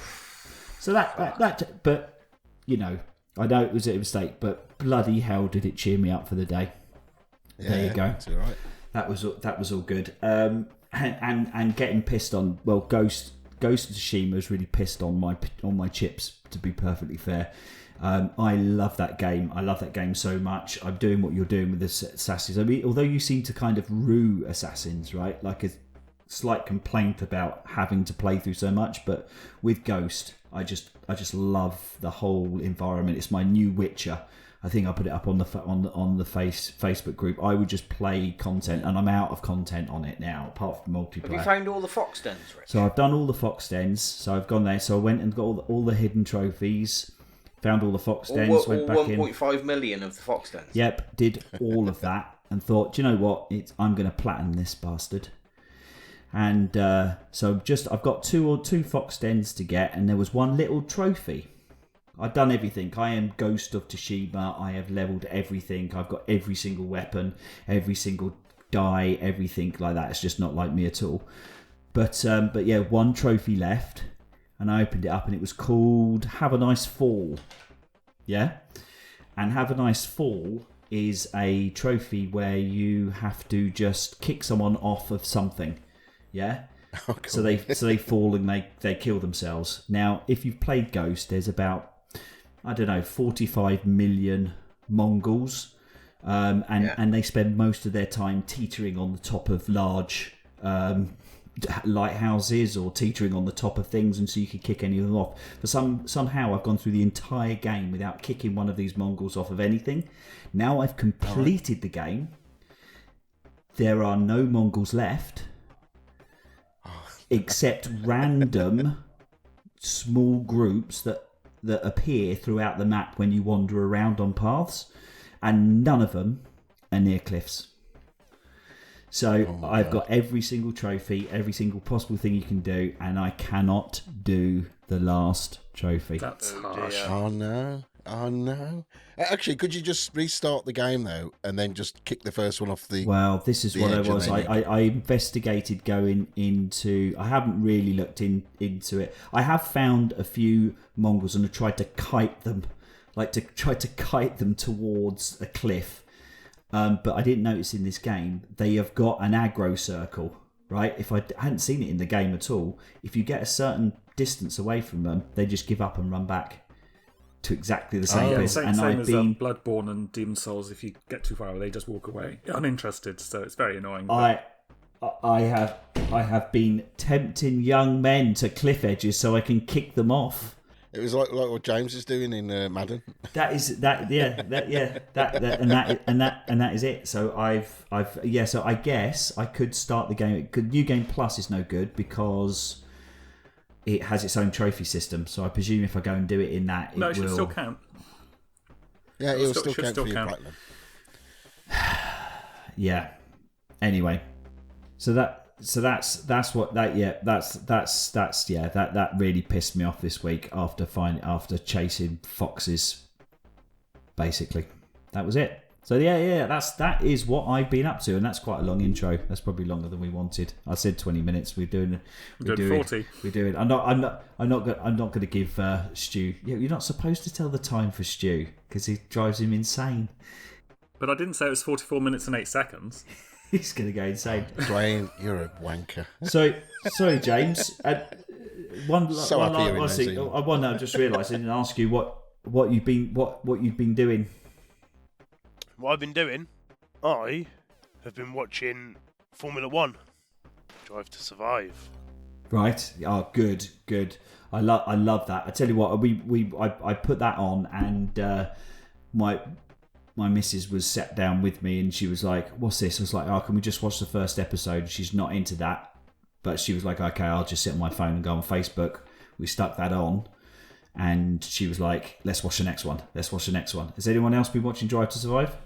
that, but you know, I know it was a mistake, but bloody hell, did it cheer me up for the day. There you go. That's all right. That was all good. And getting pissed on. Well, Ghost of Tsushima was really pissed on my chips. To be perfectly fair, I love that game. I love that game so much. I'm doing what you're doing with the assassins. I mean, although you seem to kind of rue assassins, right? Like a slight complaint about having to play through so much, but with Ghost, I just love the whole environment. It's my new Witcher. I think I put it up on the Facebook group. I would just play content, and I'm out of content on it now, apart from multiplayer. Have you found all the fox dens, Rich? So I've done all the fox dens. So I've gone there. So I went and got all the hidden trophies, found all the fox dens, went back in. 1.5 million of the fox dens. Yep, did all of that, and thought, do you know what? I'm going to platinum this bastard. And so I've got two fox dens to get, and there was one little trophy. I've done everything. I am Ghost of Tsushima. I have leveled everything. I've got every single weapon, every single die, everything like that. It's just not like me at all. But yeah, one trophy left, and I opened it up, and it was called Have a Nice Fall. Yeah, and Have a Nice Fall is a trophy where you have to just kick someone off of something. Yeah. Oh, cool. So they fall and they kill themselves. Now, if you've played Ghost, there's about 45 million Mongols, and they spend most of their time teetering on the top of large lighthouses or teetering on the top of things, and so you could kick any of them off. But somehow I've gone through the entire game without kicking one of these Mongols off of anything. Now I've completed the game. There are no Mongols left, except random small groups that appear throughout the map when you wander around on paths, and none of them are near cliffs. So I've got every single trophy, every single possible thing you can do, and I cannot do the last trophy. That's harsh. Oh no. Actually, could you just restart the game though, and then just kick the first one off the? Well, this is the what I edge and was. then I investigated going into. I haven't really looked into it. I have found a few Mongols and have tried to kite them, towards a cliff. But I didn't notice in this game they have got an aggro circle. Right? If I hadn't seen it in the game at all, if you get a certain distance away from them, they just give up and run back to exactly the same place. Same And as I've been Bloodborne and Demon Souls. If you get too far away, they just walk away, uninterested. So it's very annoying. I have been tempting young men to cliff edges so I can kick them off. It was like what James is doing in Madden. That is it. So So I guess I could start the game. New Game Plus is no good because it has its own trophy system. So I presume if I go and do it in that, no, it should will still count. Yeah, it will still count for your count. platinum. Yeah. Anyway, that really pissed me off this week after chasing foxes. Basically, that was it. So that is what I've been up to, and that's quite a long intro. That's probably longer than we wanted. I said 20 minutes. We're doing 40. We're doing. I'm not going to give Stu. You're not supposed to tell the time for Stu because it drives him insane. But I didn't say it was 44 minutes and 8 seconds. He's going to go insane. Duane, you're a wanker. So, sorry, James. I just realised I didn't ask you what you've been doing. What I've been doing, I have been watching Formula 1, Drive to Survive. Right. Oh, good. I love that. I tell you what, I put that on, and my missus was sat down with me, and she was like, "What's this?" I was like, "Oh, can we just watch the first episode?" She's not into that, but she was like, "Okay, I'll just sit on my phone and go on Facebook." We stuck that on, and she was like, "Let's watch the next one. Has anyone else been watching Drive to Survive?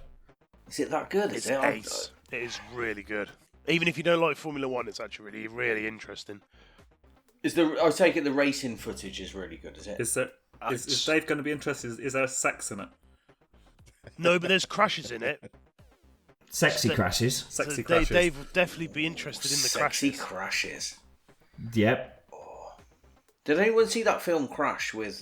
Is it that good? It's ace. It is really good. Even if you don't like Formula 1, it's actually really, really interesting. I take it the racing footage is really good, is it? Is Dave going to be interested? Is there sex in it? No, but there's crashes in it. Sexy crashes. Sexy crashes. Dave would definitely be interested in the Sexy crashes. crashes. Yep. Did anyone see that film Crash with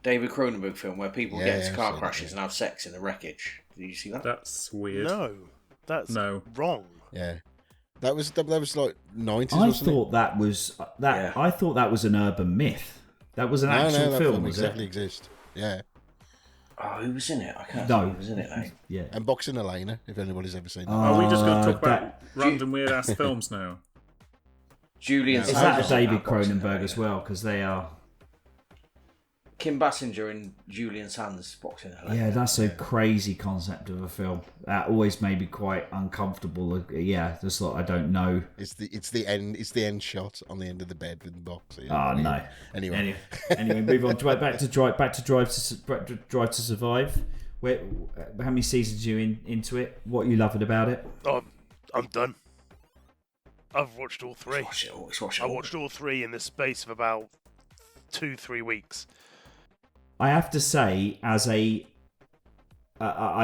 David Cronenberg film where people get into car crashes and have sex in the wreckage? Did you see that? That's weird. No, that's wrong. Yeah. That was like 90s. I wasn't thought that was that. Yeah. I thought that was an urban myth. That was an it? actual that film, would was definitely it? exist. Yeah. Oh, who was in it? I can't No. remember who was in it, mate. Yeah. And Boxing Elena, if anybody's ever seen that. Are we just going to talk about that- random weird ass films now? Julian Is Sands that was in David Boxing Cronenberg Elena. as well? Because they are. Kim Basinger and Julian Sands Boxing Elena. Yeah, that's a crazy concept of a film. That always made me quite uncomfortable. Yeah, just like I don't know. It's the end shot on the end of the bed with the box. Oh no. Anyway, Move on. Back to Drive to Survive. How many seasons are you into it? What are you loving about it? Oh, I'm done. I've watched all three. Watch it all. I watched all three in the space of about 2-3 weeks. I have to say, I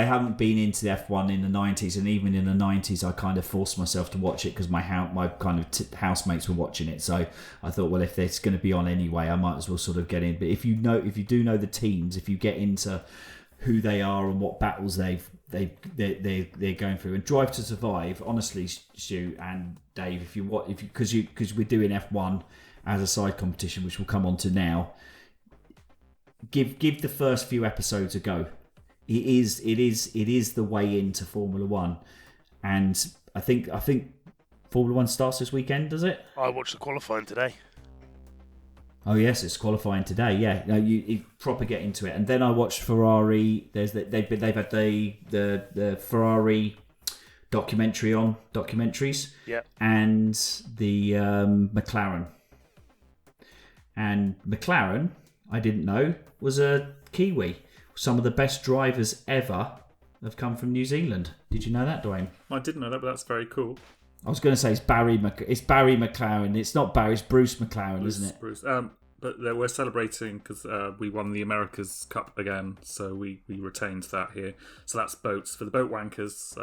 haven't been into the F1 in the 90s, and even in the 90s, I kind of forced myself to watch it because my kind of housemates were watching it. So I thought, well, if it's going to be on anyway, I might as well sort of get in. But if you do know the teams, if you get into who they are and what battles they're going through, and Drive to Survive, honestly, Stu and Dave, because we're doing F1 as a side competition, which we'll come on to now. Give the first few episodes a go. It is the way into Formula One, and I think Formula One starts this weekend, does it? I watched the qualifying today. Oh yes, it's qualifying today. Yeah, no, you proper get into it, and then I watched Ferrari. They've had the Ferrari documentaries. Yeah, and the McLaren. And McLaren, I didn't know, was a Kiwi. Some of the best drivers ever have come from New Zealand. Did you know that, Duane? I didn't know that, but that's very cool. I was going to say it's Barry McLaren. It's not Barry, it's Bruce McLaren, isn't it? Bruce. But we're celebrating because we won the America's Cup again, so we retained that here. So that's boats. For the boat wankers,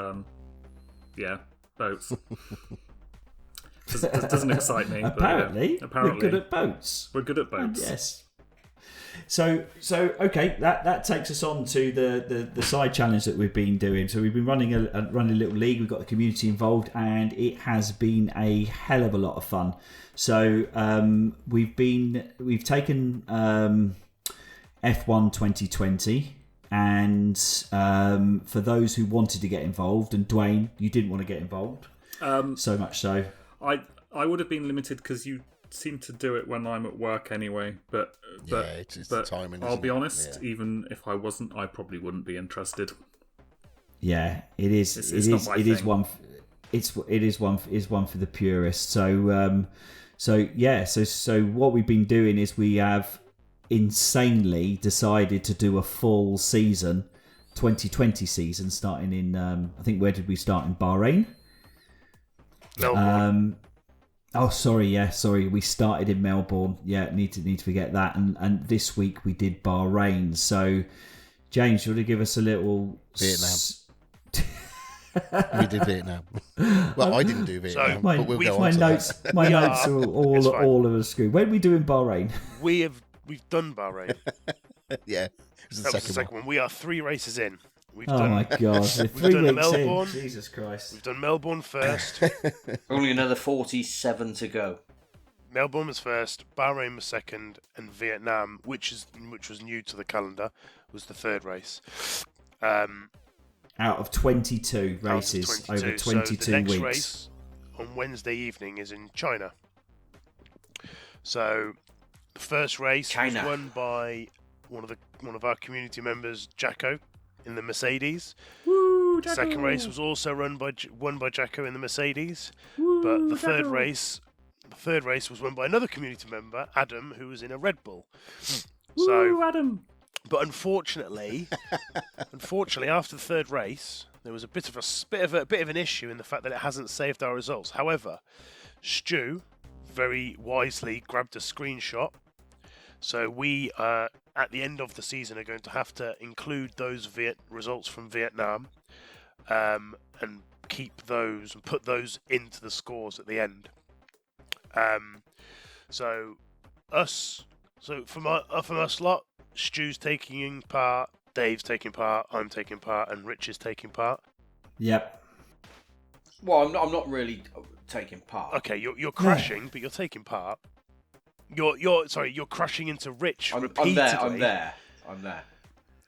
boats. Doesn't excite me. Apparently, but, apparently, we're good at boats. We're good at boats. Yes. So okay, that takes us on to the side challenge that we've been doing. So we've been running a little league. We've got the community involved, and it has been a hell of a lot of fun. So we've taken F1 2020, and for those who wanted to get involved, and Duane, you didn't want to get involved, so much so. I would have been limited because you seem to do it when I'm at work anyway. But it's the timing. I'll be honest, even if I wasn't, I probably wouldn't be interested. Yeah, it is. It's not my thing. It is one for the purists. So what we've been doing is we have insanely decided to do a full season, 2020 season, starting in I think, where did we start? In Bahrain. Melbourne. Sorry. We started in Melbourne. Yeah, need to forget that. And this week we did Bahrain. So, James, you want to give us a little Vietnam? We did Vietnam. Well, I didn't do Vietnam, but we'll go on to notes. that. My notes are all of a screw. When we do in Bahrain? We've done Bahrain. Yeah, it was the That was the second second one. We are 3 races in. Oh my God! So 3 done weeks Melbourne. in. Jesus Christ! We've done Melbourne first. Only another 47 to go. Melbourne was first, Bahrain was second, and Vietnam, which was new to the calendar, was the third race. Out of 22 races over 22 so the next weeks. Race on Wednesday evening is in China. So the first race was won by one of our community members, Jacko, in the Mercedes. Woo, The second race was also won by Jacko in the Mercedes. Woo, But the Jacko. third race was won by another community member, Adam, who was in a Red Bull. Woo, Adam. But unfortunately, after the third race, there was a bit of an issue in the fact that it hasn't saved our results. However, Stu, very wisely grabbed a screenshot. So we, at the end of the season, are going to have to include those results from Vietnam, and keep those and put those into the scores at the end. So from us lot, Stu's taking part, Dave's taking part, I'm taking part, and Rich is taking part. Yep. Well, I'm not really taking part. Okay, you're crashing, but you're taking part. You're crashing into Rich repeatedly. I'm there.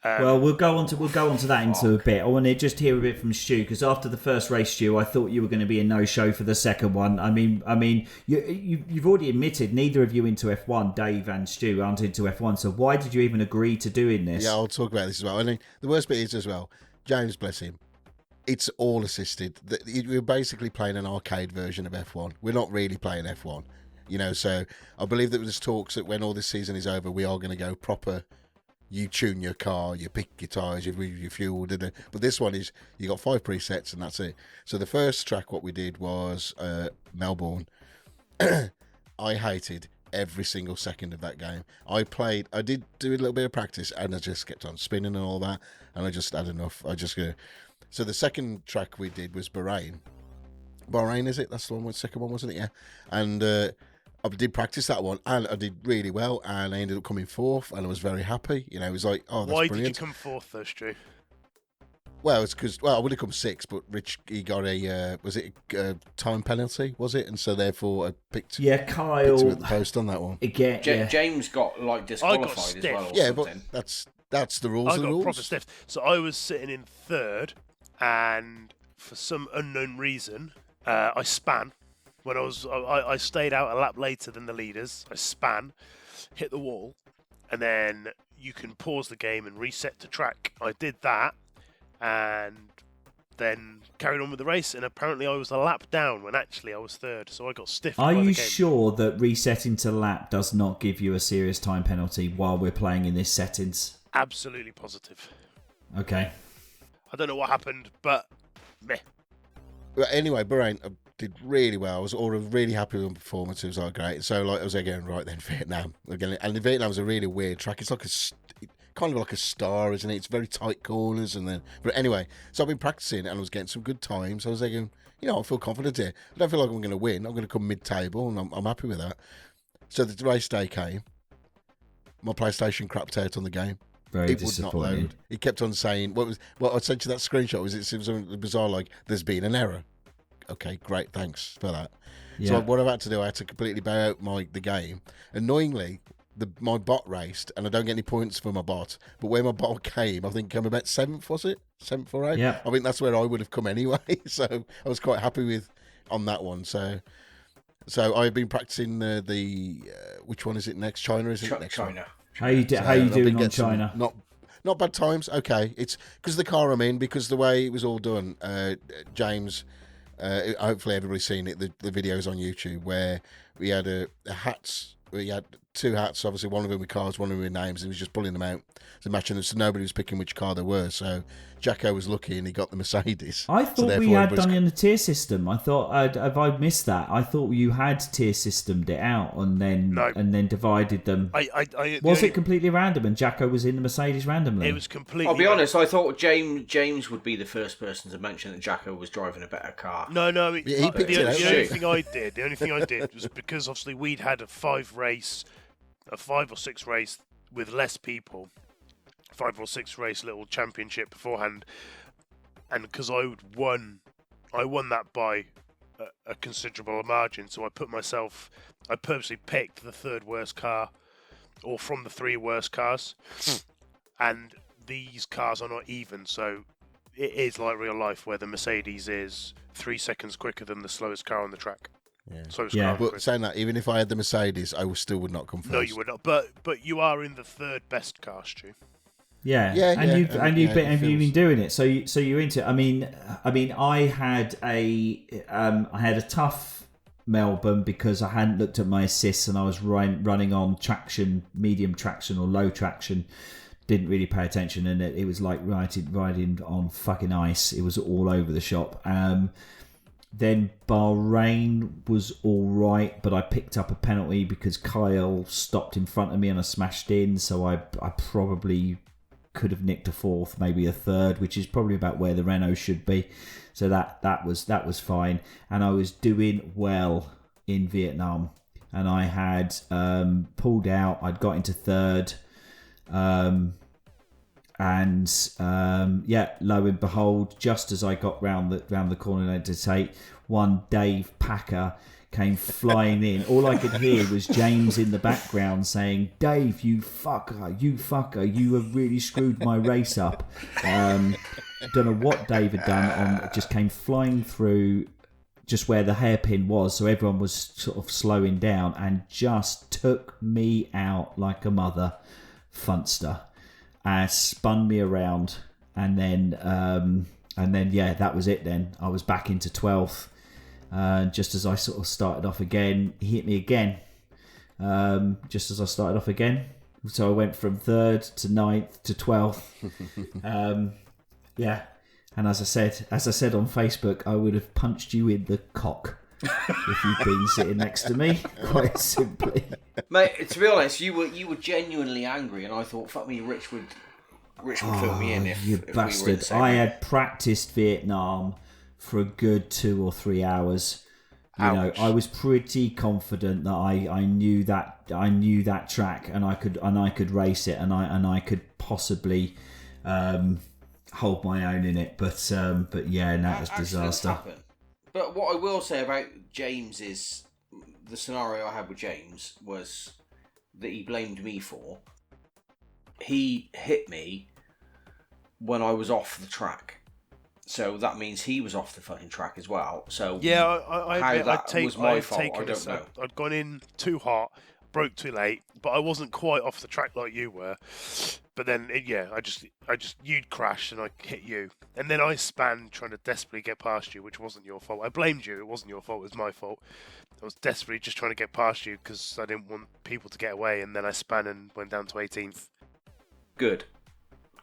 Well, we'll go on to that into a bit. I want to just hear a bit from Stu, because after the first race, Stu, I thought you were going to be a no-show for the second one. I mean, you've already admitted neither of you into F1, Dave and Stu, aren't into F1. So why did you even agree to doing this? Yeah, I'll talk about this as well. I mean, the worst bit is as well, James, bless him, it's all assisted. We're basically playing an arcade version of F1. We're not really playing F1, So I believe that there's talks that when all this season is over, we are going to go proper. You tune your car, you pick your tyres, you fuel, but this one is, you got 5 presets and that's it. So the first track, what we did was Melbourne. I hated every single second of that game. I did do a little bit of practice and I just kept on spinning and all that, and I just had enough. So the second track we did was Bahrain. Bahrain, is it? That's the one, the second one, wasn't it? Yeah. And I did practice that one, and I did really well, and I ended up coming 4th, and I was very happy. It was like, oh, that's Why brilliant. Did you come 4th, though, Stu? Well, it's because, I would have come 6th, but Rich, he got a time penalty, was it? And so therefore I picked Kyle picked him at the post on that one. Again, James got disqualified as well. Yeah, but that's the rules. I got proper stiffed. So I was sitting in 3rd, and for some unknown reason, I span. When I stayed out a lap later than the leaders. I span, hit the wall, and then you can pause the game and reset to track. I did that, and then carried on with the race. And apparently, I was a lap down when actually I was 3rd. So I got stiffed. Are you sure that resetting to lap does not give you a serious time penalty while we're playing in this settings? Absolutely positive. Okay. I don't know what happened, but meh. Well, anyway, Bahrain did really well. I was really happy with the performance. It was like great. So I was going right then Vietnam again, and Vietnam's a really weird track. It's like kind of like a star, isn't it? It's very tight corners, but anyway. So I've been practicing, and I was getting some good times. I was thinking, I feel confident here. I don't feel like I'm going to win. I'm going to come mid-table, and I'm happy with that. So the race day came. My PlayStation crapped out on the game. Very disappointed. Would not load. He kept on saying, I sent you that screenshot. Was it something bizarre like, there's been an error? Okay, great, thanks for that. Yeah. So what I've had to do, I had to completely bow out the game. Annoyingly, my bot raced, and I don't get any points for my bot. But where my bot came, I think came about 7th, was it? 7th or 8th? Yeah. I think that's where I would have come anyway. So I was quite happy on that one. So I've been practicing which one is it next? China, is it? Next China. One? How you doing on China? Not bad times. Okay, it's because the car I'm in, because the way it was all done. James, hopefully everybody's seen it. The videos on YouTube where we had hats. We had 2 hats. Obviously, one of them with cars, one of them with names. And he was just pulling them out to match them. So nobody was picking which car they were. So Jacko was lucky, and he got the Mercedes. I thought we had done in the tier system. I thought, have I missed that? I thought you had tier systemed it out and then divided them. Was it completely random and Jacko was in the Mercedes randomly? It was completely. I'll be honest. I thought James would be the first person to mention that Jacko was driving a better car. No. The only thing I did was because obviously we'd had a 5 or 6 race with less people. 5 or 6 race little championship beforehand, and because I won that by a considerable margin. So I purposely picked the 3rd worst car, or from the 3 worst cars, and these cars are not even. So it is like real life, where the Mercedes is 3 seconds quicker than the slowest car on the track. Yeah. But saying that, even if I had the Mercedes, I still would not come first. No, you would not. But you are in the 3rd best car, Stu. You've been doing it, so you're into it. I mean, I had a tough Melbourne because I hadn't looked at my assists and I was running on traction, medium traction or low traction. Didn't really pay attention, and it was like riding on fucking ice. It was all over the shop. then Bahrain was all right, but I picked up a penalty because Kyle stopped in front of me and I smashed in. So I probably could have nicked a fourth, maybe a third, which is probably about where the Renault should be. So that was fine, and I was doing well in Vietnam, and I had pulled out. I'd got into third, lo and behold, just as I got round the corner to take one, Dave Packer came flying in. All I could hear was James in the background saying, "Dave, you fucker, you have really screwed my race up." Don't know what Dave had done. Just came flying through just where the hairpin was, so everyone was sort of slowing down, and just took me out like a mother funster. Spun me around, and then that was it. Then I was back into 12th. Just as I sort of started off again, he hit me again. Just as I started off again, so I went from 3rd to 9th to 12th. And as I said on Facebook, I would have punched you in the cock if you'd been sitting next to me, quite simply. Mate, to be honest, you were genuinely angry, and I thought, fuck me, Rich would fill me in if you if bastard. we were in the same I room. had practiced Vietnam for a good 2 or 3 hours. You know, Ouch. I was pretty confident that I knew that track, and I could race it, and I could possibly hold my own in it. But yeah, that was Accidents disaster. happen. But what I will say about James is the scenario I had with James was that he blamed me for. He hit me when I was off the track. So that means he was off the fucking track as well. So Yeah, I'd I'd gone in too hot, broke too late, but I wasn't quite off the track like you were. But then, you'd crashed and I hit you, and then I span trying to desperately get past you, which wasn't your fault. I blamed you; it wasn't your fault; it was my fault. I was desperately just trying to get past you because I didn't want people to get away, and then I span and went down to 18th. Good.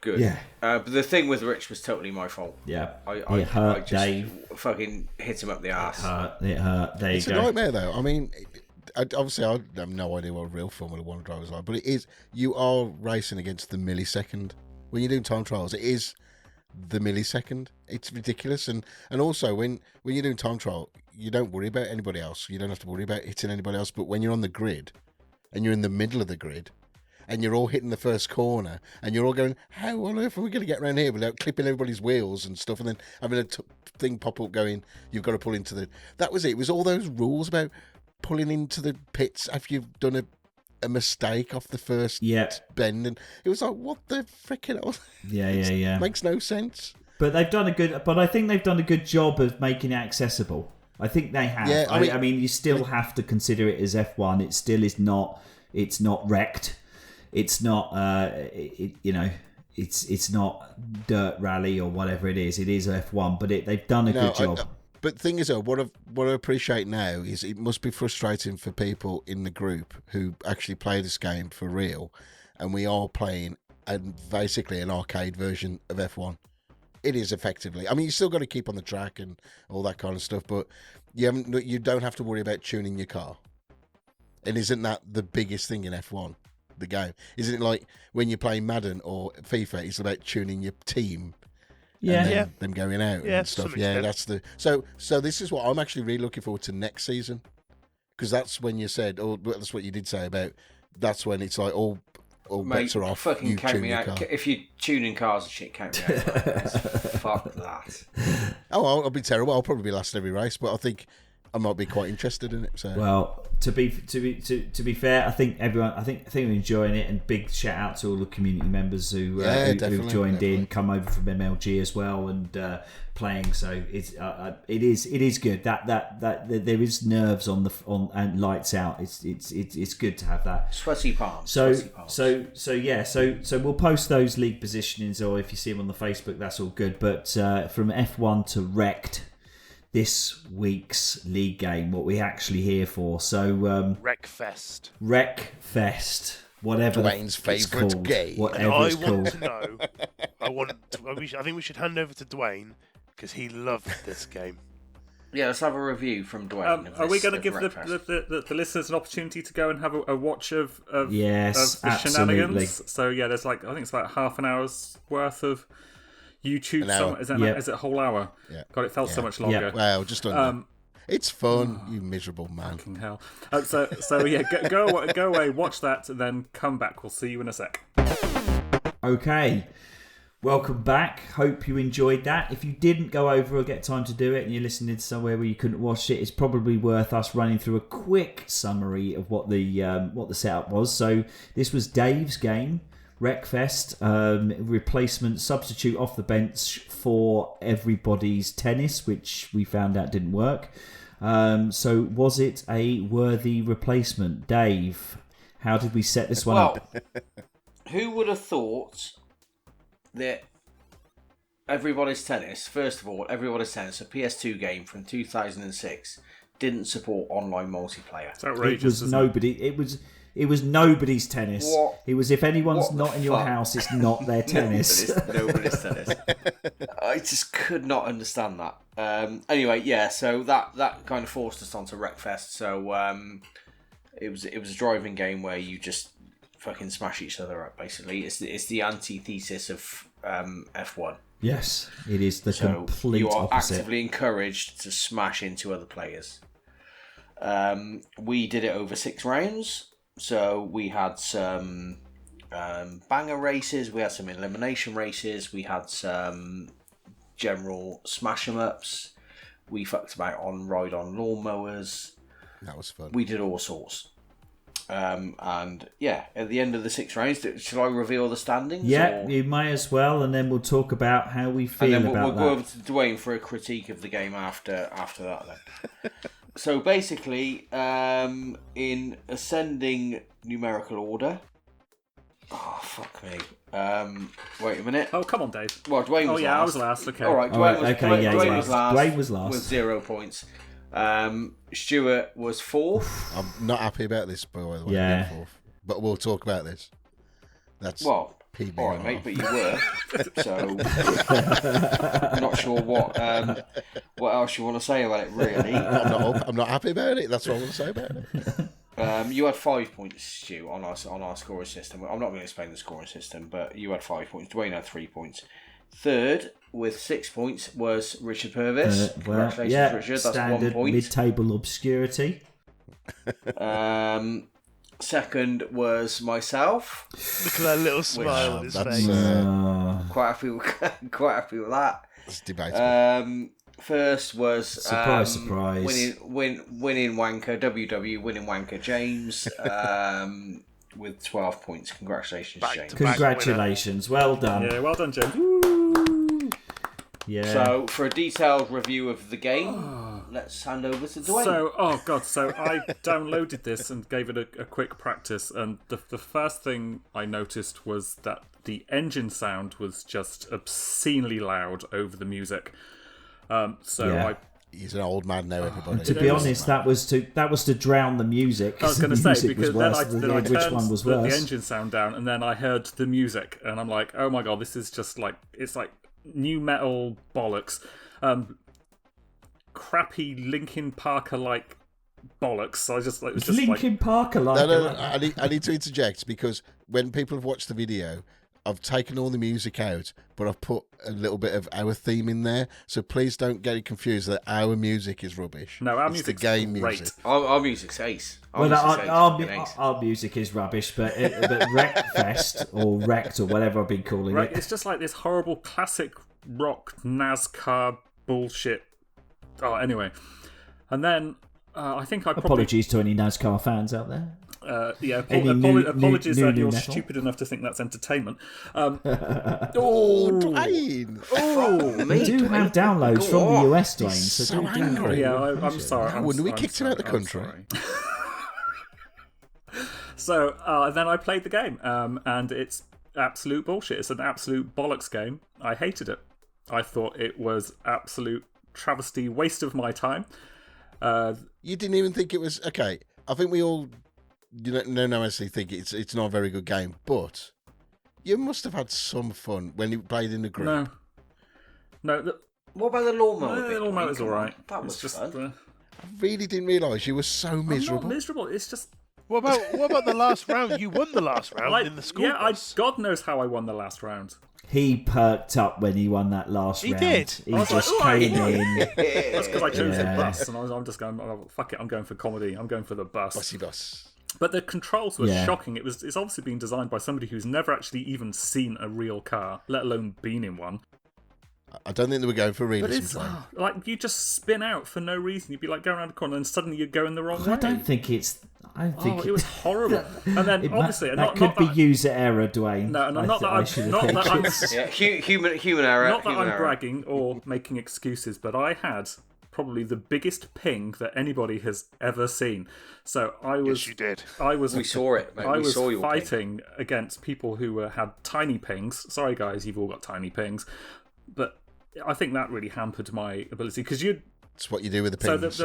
Yeah. But the thing with Rich was totally my fault. Yeah. I hurt, just Dave. fucking hit him up the arse. It hurt. There It's you a go. nightmare, though. I mean, obviously, I have no idea what a real Formula One driver is like, but it is. You are racing against the millisecond when you're doing time trials. It is the millisecond. It's ridiculous, and also when you're doing time trial, you don't worry about anybody else. You don't have to worry about hitting anybody else. But when you're on the grid, and you're in the middle of the grid, and you're all hitting the first corner, and you're all going, how on earth are we going to get around here without clipping everybody's wheels and stuff, and then having a thing pop up going, you've got to pull into the... That was it. It was all those rules about pulling into the pits after you've done a mistake off the first bend, and it was like, what the frickin' hell? Yeah. Makes no sense. But I think they've done a good job of making it accessible. I think they have. Yeah, I mean, you still have to consider it as F1. It still is not. It's not wrecked. It's not. It's not dirt rally or whatever it is. It is F1, but they've done a good job. But the thing is, what I appreciate now is it must be frustrating for people in the group who actually play this game for real, and we are playing basically an arcade version of F1. It is effectively. I mean, you still got to keep on the track and all that kind of stuff, but you don't have to worry about tuning your car. And isn't that the biggest thing in F1, the game? Isn't it like when you're playing Madden or FIFA, it's about tuning your team? Yeah. Them going out and stuff. Yeah, that's the... So this is what I'm actually really looking forward to next season. Because that's when you said, that's what you did say about, that's when it's like all bets are off. Fucking you count tune me your out. car. If you're tuning cars and shit, count me out. Fuck that. Oh, I'll be terrible. I'll probably be last every race, but I think I might be quite interested in it. So. Well, to be fair, I think we're enjoying it, and big shout out to all the community members who've joined in, come over from MLG as well, and playing. So it is good that there is nerves on and lights out. It's good to have that. Sweaty palms. So we'll post those league positionings, or if you see them on the Facebook, that's all good. But from F1 to Wrecked, this week's league game, what we're actually here for. So Wreckfest, whatever Duane's favourite game. Whatever it's called. To know. I think we should hand over to Duane because he loved this game. Yeah, let's have a review from Duane. Are we going to give the listeners an opportunity to go and have a watch of Yes, the absolutely. shenanigans? So yeah, there's I think it's about half an hour's worth of YouTube. Is it a whole hour? Yeah. God, it felt so much longer. Yeah. Well, just under. It's fun, you miserable man. Fucking hell. So yeah, go away, watch that, and then come back. We'll see you in a sec. Okay. Welcome back. Hope you enjoyed that. If you didn't go over or get time to do it and you're listening to somewhere where you couldn't watch it, it's probably worth us running through a quick summary of what the setup was. So this was Dave's game, Wreckfest, replacement substitute off the bench for everybody's tennis, which we found out didn't work. So was it a worthy replacement? Dave, how did we set this one up? Who would have thought that Everybody's Tennis, first of all, Everybody's Tennis, a PS2 game from 2006, didn't support online multiplayer. It's outrageous. It was nobody's tennis. What? It was if anyone's not in your fuck? house, it's not their tennis. Nobody's tennis. I just could not understand that. Anyway, yeah, so that kind of forced us onto Wreckfest. So it was a driving game where you just fucking smash each other up. Basically, it's the antithesis of F1. Yes, it is the complete you are opposite. actively encouraged to smash into other players. We did it over 6 rounds. So we had some banger races, we had some elimination races, we had some general smash 'em ups, we fucked about on ride-on lawnmowers. That was fun. We did all sorts. And yeah, at the end of the 6 rounds, shall I reveal the standings? Yeah, you may as well, and then we'll talk about how we feel and then about we'll that. go over to Duane for a critique of the game after that then. So basically, in ascending numerical order. Oh, fuck me. Wait a minute. Oh, come on, Dave. Well, Duane was last. I was last. Okay. All right, Duane was last. Duane was last. With 0 points. Stuart was 4th. I'm not happy about this, by the way. Yeah. But we'll talk about this. That's Well, PB. all right, mate, but you were. So, I'm not sure what else you want to say about it, really. I'm not happy about it. That's what I want to say about it. You had 5 points, Stu, on our scoring system. I'm not going to explain the scoring system, but you had 5 points. Duane had 3 points. Third, with 6 points, was Richard Purvis. Congratulations, Richard. That's standard 1 point. mid-table obscurity. Second was myself. Look at that little smile on his face. Quite happy with that. It's debatable. First was surprise. winning wanker WW winning wanker James with 12 points. Congratulations, James. Congratulations, well done. Yeah, well done, James. Woo! Yeah. So for a detailed review of the game, let's hand over to Duane. So I downloaded this and gave it a quick practice, and the first thing I noticed was that the engine sound was just obscenely loud over the music. He's an old man now, everybody. To be honest, that was to drown the music. I was going to say, because then I which turned one was the worse? engine sound down, and then I heard the music, and I'm like, oh my god, this is just it's like new metal bollocks. Crappy Linkin Parker like bollocks. So I just it was just Linkin Parker like. No. I need to interject because when people have watched the video, I've taken all the music out, but I've put a little bit of our theme in there. So please don't get it confused that our music is rubbish. No, our it's music's the game great. music. Our music's ace. Our music is rubbish, but Wreckfest or Wrecked or whatever I've been calling it. It's just like this horrible classic rock NASCAR bullshit. Oh, anyway. And then I think I probably... Apologies to any NASCAR fans out there. Apologies that you're metal? stupid enough to think that's entertainment. Duane! We do have downloads from the US, Duane. So don't do angry. Yeah, I'm sorry. When we kicked him out of the country. So then I played the game, and it's absolute bullshit. It's an absolute bollocks game. I hated it. I thought it was absolute travesty, waste of my time. You didn't even think it was... Okay, I think we all... honestly think it's not a very good game, but you must have had some fun when you played in the group. No. What about the lawnmower The bit? lawnmower's all right. That was It's just, fun. I really didn't realise you were so miserable. I'm not miserable. It's just What about the last round? You won the last round in the school bus. God knows how I won the last round. He perked up when he won that last round. did. He I was just like, came "Oh, in. That's because I chose the Yeah. bus, and I'm just going, oh, fuck it, I'm going for comedy. I'm going for the bus. Bussy bus. But the controls were Yeah. shocking. It's obviously been designed by somebody who's never actually even seen a real car, let alone been in one. I don't think they were going for But realism. it's Play. like you just spin out for no reason. You'd be like going around the corner, and suddenly you're going the wrong way. I don't think it's. I think it was horrible. And then obviously, that not, could not be that, user error, Duane. No, I not th- that I I'm should not have that taken- I'm Human error. not that human I'm error. bragging or making excuses, but I had probably the biggest ping that anybody has ever seen. So I was. Yes, you did. I was. We saw it, mate. I We was saw your ping. fighting against people who had tiny pings. Sorry, guys, you've all got tiny pings, but I think that really hampered my ability because you. It's what you do with the So pings.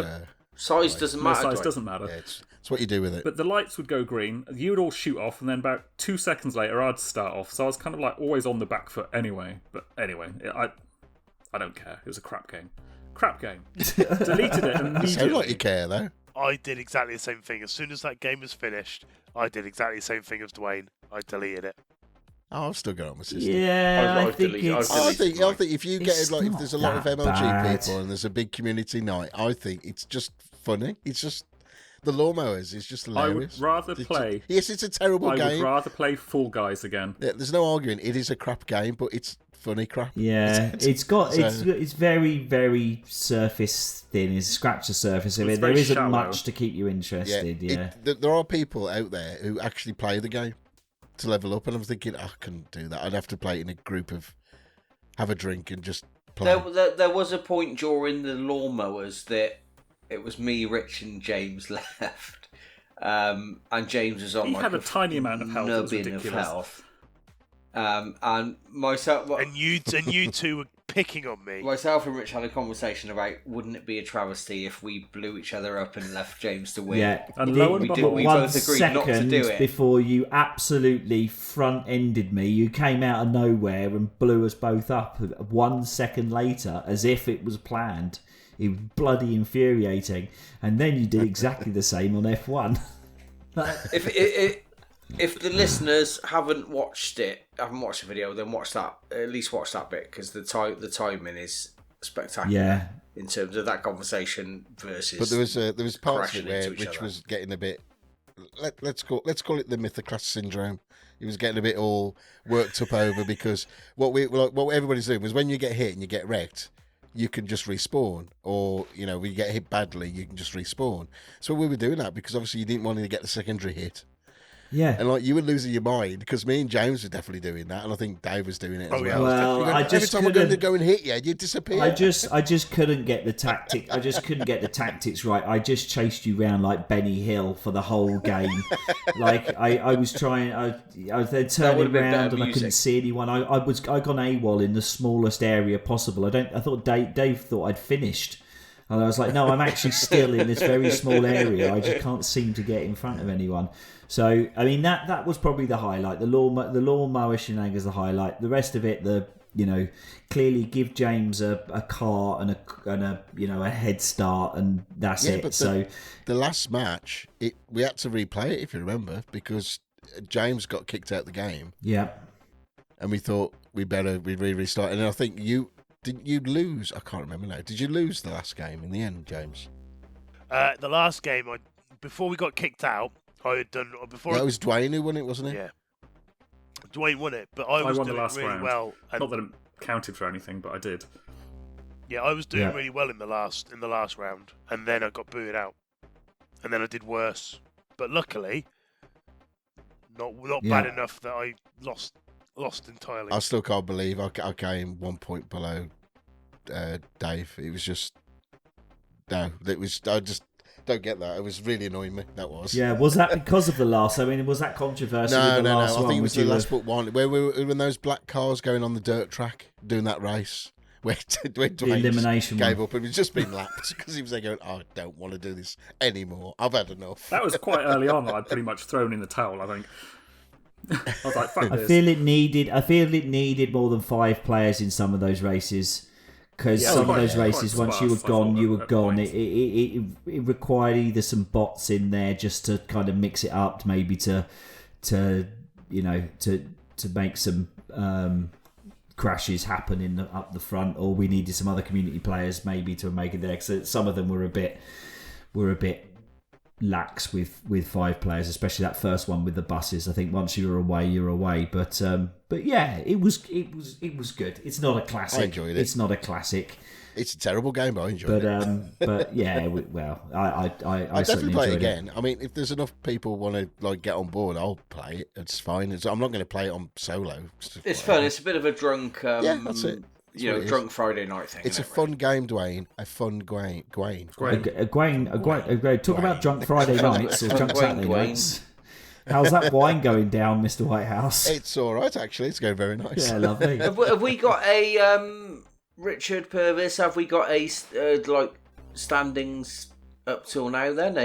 Size doesn't No matter. size Dwight. doesn't matter. Yeah, it's what you do with it. But the lights would go green, you would all shoot off, and then about 2 seconds later, I'd start off. So I was kind of like always on the back foot anyway. But anyway, I don't care. It was a crap game. Crap game. Deleted it immediately. Sound like you care though. I did exactly the same thing. As soon as that game was finished, I did exactly the same thing as Duane. I deleted it. Oh, I've still got it on my system. Yeah, I've I think deleted- I've it's. deleted- I think if you get It's like if not there's a lot of that MLG bad. people and there's a big community night, I think it's just funny. It's just the lawnmowers is just I hilarious. would rather It's play. yes, it's a terrible I would game. rather play Fall Guys again. Yeah, there's no arguing. It is a crap game, but it's funny crap. Yeah, it's got so- it's very very surface thin. It's scratched the surface of It's it. There very isn't shallow. much to keep you interested. Yeah, there are people out there who actually play the game to level up, and I'm thinking I couldn't do that. I'd have to play it in a group of have a drink and just play. There was a point during the lawnmowers that it was me, Rich, and James left, and James was on He like had a tiny amount of health. It was nubbin of ridiculous. health. And myself And you two were picking on me. and Rich had a conversation about wouldn't it be a travesty if we blew each other up and left James to win? yeah. And lo and We behold, we One both agreed not to second do it. before you absolutely front-ended me, you came out of nowhere and blew us both up. 1 second later, as if it was planned. It was bloody infuriating. And then you did exactly the same on F1. If the listeners haven't watched the video, then watch that. At least watch that bit because the timing is spectacular. Yeah. In terms of that conversation versus. But there was parts of crashing it where into each Rich other. was getting a bit. Let's call it the mythoclass syndrome. He was getting a bit all worked up over because what everybody's doing was when you get hit and you get wrecked, you can just respawn, or when you get hit badly, you can just respawn. So we were doing that because obviously you didn't want to get the secondary hit. Yeah. And like you were losing your mind because me and James were definitely doing that, and I think Dave was doing it as Oh, yeah. well. Well, I Every just time we're going to couldn't. go and hit you, you disappear. I just couldn't get the tactic. I just couldn't get the tactics right. I just chased you round like Benny Hill for the whole game. Like I was trying. I was then would've turning been around better and I couldn't music. see anyone. I gone AWOL in the smallest area possible. I thought Dave thought I'd finished. And I was like, no, I'm actually still in this very small area. I just can't seem to get in front of anyone. So, I mean, that was probably the highlight. The lawnmower shenanigans is the highlight. The rest of it, clearly give James a car and a head start, and that's it. But So the last match, we had to replay it if you remember because James got kicked out the game, yeah, and we thought we'd restart. And I think didn't you lose? I can't remember now. Did you lose the last game in the end, James? The last game, before we got kicked out, I had done before. That was Duane who won it, wasn't it? Yeah, Duane won it, but I was won the doing last really round. well. And, Not that it counted for anything, but I did. yeah, I was doing Yeah. really well in the last round, and then I got booted out, and then I did worse. But luckily, not Yeah. bad enough that I lost entirely. I still can't believe I came 1 point below Dave. It was just I just don't get that. It was really annoying me. That was. yeah. Was that because of the last? I mean, was that controversial? No. with the last I one? think it was Would the you last have- but one where we were in those black cars going on the dirt track doing that race. Where Duane elimination gave one. up and was just being lapped because he was there going, I don't want to do this anymore. I've had enough. That was quite early on that I'd pretty much thrown in the towel, I think. I was like, fuck I this. feel it needed more than 5 players in some of those races. because Yeah, some of quite- those races, quite once you were sparse, I gone, thought, you were at gone. points. It required either some bots in there just to kind of mix it up, maybe to make some crashes happen up the front, or we needed some other community players maybe to make it there. Because some of them were a bit lax with 5 players, especially that first one with the buses. I think once you're away. But yeah, it was good. It's not a classic. I enjoyed it. It's not a classic. It's a terrible game, but I enjoyed it. But yeah, I I'll definitely certainly play it enjoyed again. I mean, if there's enough people want to get on board, I'll play it. It's fine. I'm not going to play it on solo. It's fun. It's a bit of a drunk. Yeah, that's it. That's what it is. Drunk Friday night thing. It's a isn't it, fun game, Duane. A fun Duane. Talk about drunk Friday nights or drunk Duane, Saturday Duane. nights. How's that wine going down, Mr. Whitehouse? It's all right, actually. It's going very nice. Yeah, lovely. Have we got a Richard Purvis? Have we got a standings up till now? Then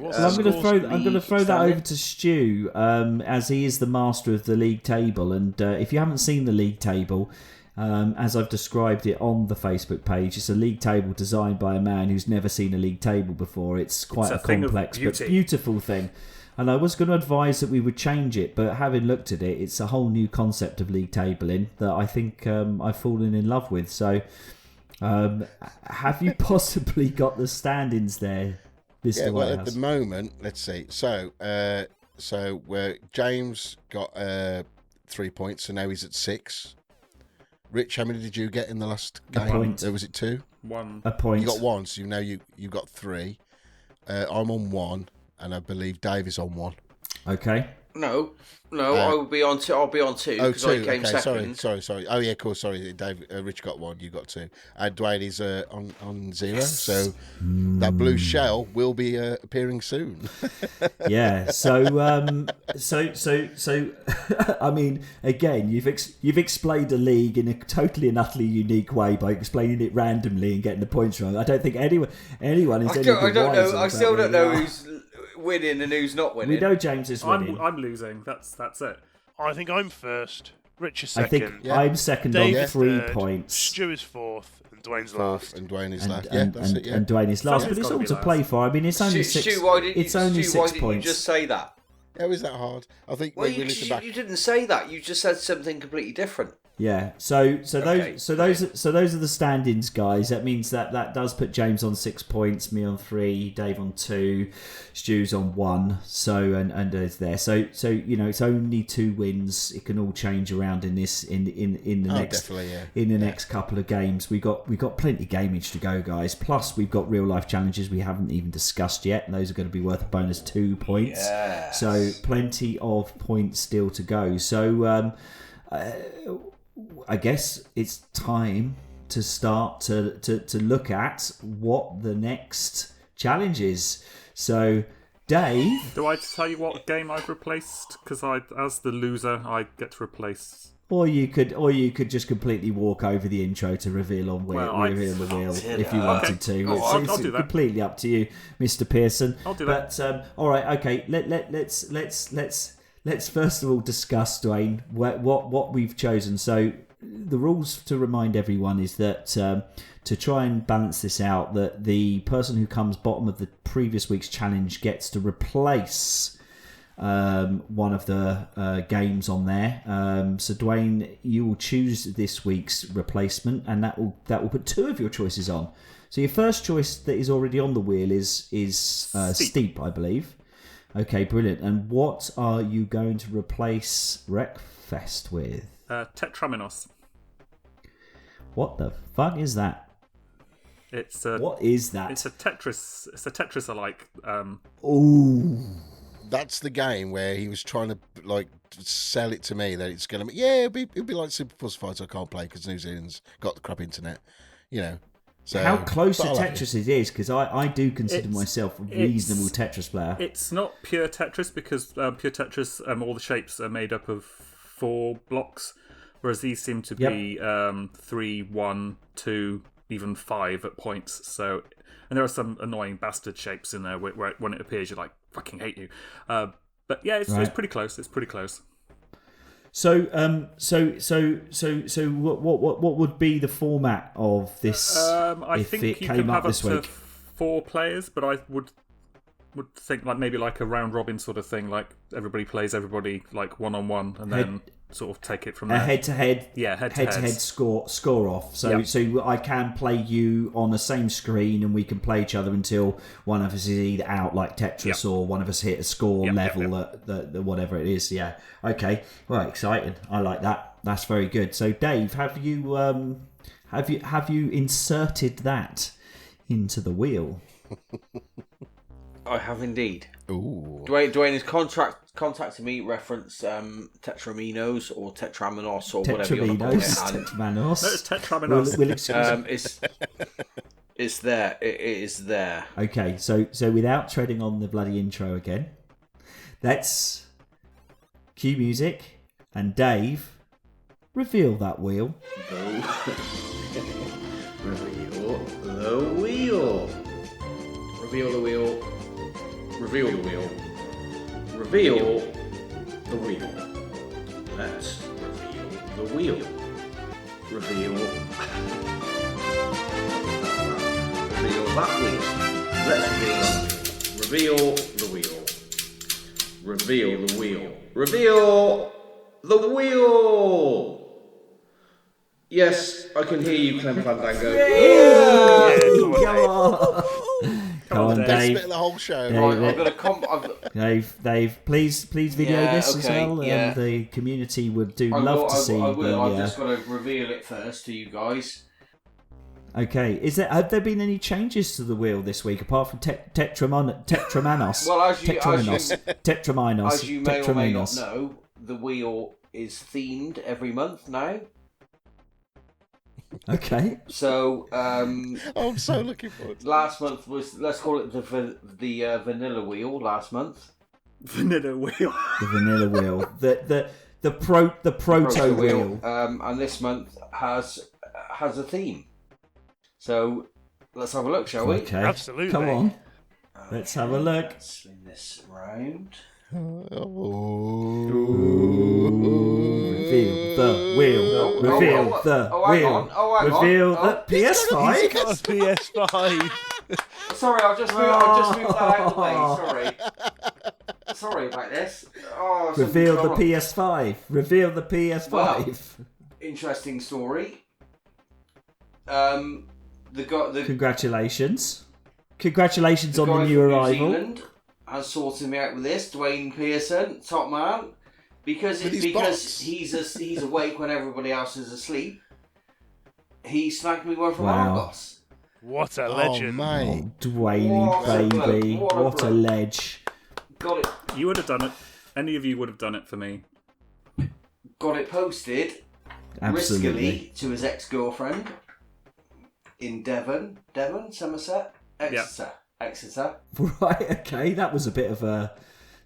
what's Well, the I'm going to throw that over to Stu, as he is the master of the league table. And if you haven't seen the league table, as I've described it on the Facebook page, it's a league table designed by a man who's never seen a league table before. It's quite It's a a thing of complex but beauty. beautiful thing. And I was going to advise that we would change it, but having looked at it, it's a whole new concept of league tabling that I think I've fallen in love with. So, have you possibly got the standings there, Mr. Yeah, well, at Whitehouse? the moment, let's see. So James got 3 points, so now he's at 6. Rich, how many did you get in the last game? point. Was it 2? 1. A point. You got 1, so you got 3. I'm on 1, and I believe Dave is on 1. Okay. No, I'll be on 2. I'll be on 2 because I 2. came Okay, second. sorry. Oh yeah, cool. Sorry, Dave. Rich got 1. You got 2. And Duane is on 0. So that blue shell will be appearing soon. Yeah. So I mean, again, you've explained a league in a totally and utterly unique way by explaining it randomly and getting the points wrong. I don't think anyone is. I don't know. I still don't know who's winning and who's not winning. We know James is winning. I'm losing. That's it. I think I'm first. Rich is I second. think I'm second Dave on is 3 third, points. Stu is 4th, and Duane's 4th, last. and Duane is And, last. and, That's it. Yeah. and Duane is last, Someone's but it's gotta all be to last. play for. I mean, it's only Stu, 6. why didn't It's only 6 you points. just say that? How is that hard? I think Well, when we listen back. you didn't say that. You just said something completely different. Yeah. So Okay. those are the standings, guys. That means that does put James on 6 points, me on 3, Dave on 2, Stu's on 1. So and it's there. So it's only 2 wins. It can all change around in this in the next definitely, yeah. in the next couple of games. We got plenty of gameage to go, guys. Plus we've got real life challenges we haven't even discussed yet, and those are going to be worth a bonus 2 points. Yes. So plenty of points still to go. So I guess it's time to start to look at what the next challenge is. So, Dave, Do I tell you what game I've replaced? Because as the loser, I get to replace. or you could just completely walk over the intro to reveal the wheel if you wanted to. I'll It's do that. completely up to you, Mr. Pearson. I'll do that. But all right, okay. Let's first of all discuss, Duane, what we've chosen. So the rules to remind everyone is that to try and balance this out, that the person who comes bottom of the previous week's challenge gets to replace one of the games on there. So Duane, you will choose this week's replacement, and that will put 2 of your choices on. So your first choice that is already on the wheel is Steep, I believe. Okay, brilliant. And what are you going to replace Wreckfest with? Tetraminos. What the fuck is that? It's What is that? It's a Tetris. It's a Tetris-alike. Ooh. That's the game where he was trying to sell it to me that it's going to be. Yeah, it'll be like Super Puzzle Fighter. I can't play because New Zealand's got the crap internet. So How close to but I like Tetris it is, because I do consider myself a reasonable Tetris player. It's not pure Tetris because pure Tetris, all the shapes are made up of 4 blocks, whereas these seem to be 3, 1, 2, even 5 at points. So, and there are some annoying bastard shapes in there where when it appears, you're like, fucking hate you. But yeah, it's pretty close. It's pretty close. So what would be the format of this I if think it you came can up have up this to week? 4 players, but I would think like maybe like a round robin sort of thing, like everybody plays everybody like 1-on-1, and then sort of take it from there. A head-to-head, head-to-head score off. So I can play you on the same screen, and we can play each other until one of us is either out, like Tetris, or one of us hit a score level at the whatever it is. Yeah. Okay. Well, exciting. I like that. That's very good. So, Dave, have you inserted that into the wheel? I have indeed. Ooh. Duane is contacted me, reference tetraminos or tetraminos or whatever you want to call it. Tetraminos. No, it's tetraminos. We'll excuse it's there. It is there. Okay, so without treading on the bloody intro again, let's cue music and Dave reveal that wheel. Reveal the wheel. Reveal the wheel. Reveal the wheel. Reveal the wheel. Let's reveal the wheel. Reveal. Reveal that wheel. Let's reveal the wheel. Reveal the wheel. Reveal the wheel. Yes, I can hear you, Clem Fandango. Yeah, Come on, Best Dave. bit of the whole show. Right, I've got a Dave, please video this as well, and the community would love to see. I've just got to reveal it first to you guys. Okay, have there been any changes to the wheel this week apart from Tetramanos? Well, as you may or may not know, the wheel is themed every month now. Okay. So, I'm so looking forward to last month was, let's call it the vanilla wheel. Last month, Vanilla wheel. The vanilla wheel. The proto wheel. And this month has a theme. So let's have a look, shall we? Okay. Absolutely. Come on. Let's have a look. Let's swing this round. Reveal the wheel. Reveal the wheel. Reveal the PS5. He's got a PS5. Sorry, I've just moved that out of the way. Sorry about this. Oh, Reveal the PS5. Reveal the PS5. Well, interesting story. Congratulations on the new New arrival. Zealand has sorted me out with this. Duane Pearson, top man, because he's awake when everybody else is asleep. He snagged me one from Argos. What a legend! Oh, mate. Oh, Duane, baby, what a ledge! Got it. You would have done it. Any of you would have done it for me. Got it posted. Absolutely. Riskily to his ex-girlfriend in Devon, Somerset, Exeter. Right, okay, that was a bit of a...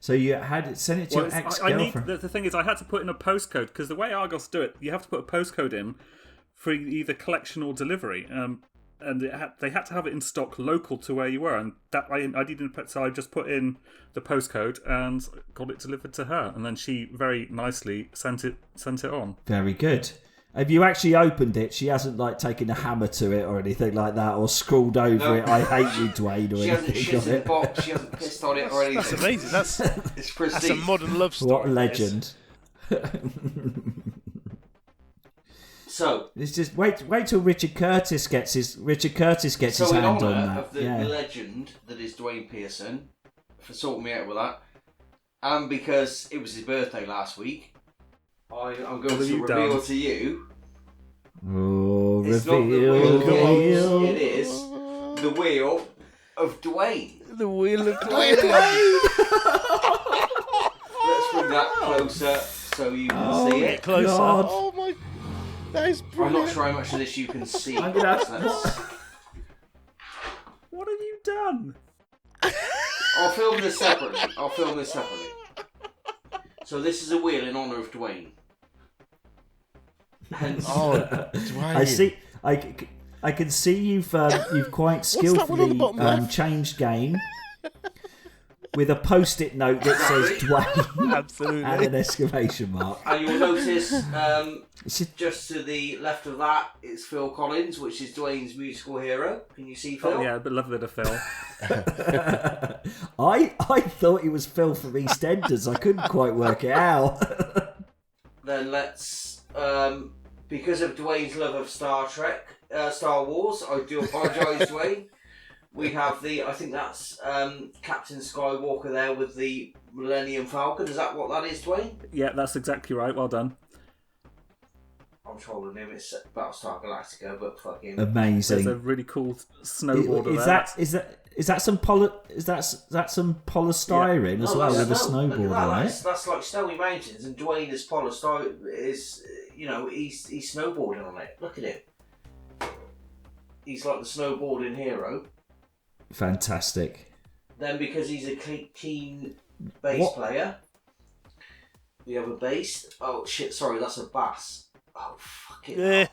So you had sent it to your ex-girlfriend? The thing is, I had to put in a postcode, because the way Argos do it, you have to put a postcode in for either collection or delivery, and they had to have it in stock local to where you were, and that I didn't. So I just put in the postcode and got it delivered to her, and then she very nicely sent it on. Very good. Have you actually opened it? She hasn't taken a hammer to it or anything like that, or scrawled over it. I hate you, Duane, or she hasn't anything shit on in the it. box. She hasn't pissed on it or anything. That's amazing. That's It's prestige. a modern love story. What a legend! So It's just wait till Richard Curtis gets his hand on that. Of the legend that is Duane Pearson for sorting me out with that, and because it was his birthday last week, I'm going to reveal to you. Oh, It's not reveal the the wheel. It is the wheel of Duane. The wheel of Duane. Let's bring that closer so you can see it. Closer. God. Oh my, that is I'm brilliant. not sure how much of this you can see. I'm gonna have- That's- What have you done? I'll film this separately. So this is a wheel in honour of Duane. Hence, Oh, Duane. I see. I can see you've quite that one on the skillfully bottom left? changed game. with a post-it note that says Duane Absolutely. and an exclamation mark. And you'll notice just to the left of that is Phil Collins, which is Duane's musical hero. Can you see Phil? Oh, yeah, but love a bit of Phil. I thought it was Phil from EastEnders. I couldn't quite work it out. Then let's, because of Duane's love of Star Wars, I do apologise, Duane. We have I think that's Captain Skywalker there with the Millennium Falcon. Is that what that is, Duane? Yeah, that's exactly right. Well done. I'm trolling him. It's Battlestar Galactica, but fucking Amazing. There's a really cool snowboarder Is that some some polystyrene as well with a snowboarder, right? That's like snowy mountains, and Duane is polystyrene. He's snowboarding on it. Look at him. He's like the snowboarding hero. Fantastic. Then, because he's a keen bass player, we have a bass. Oh shit! Sorry, that's a bass. Oh fuck it!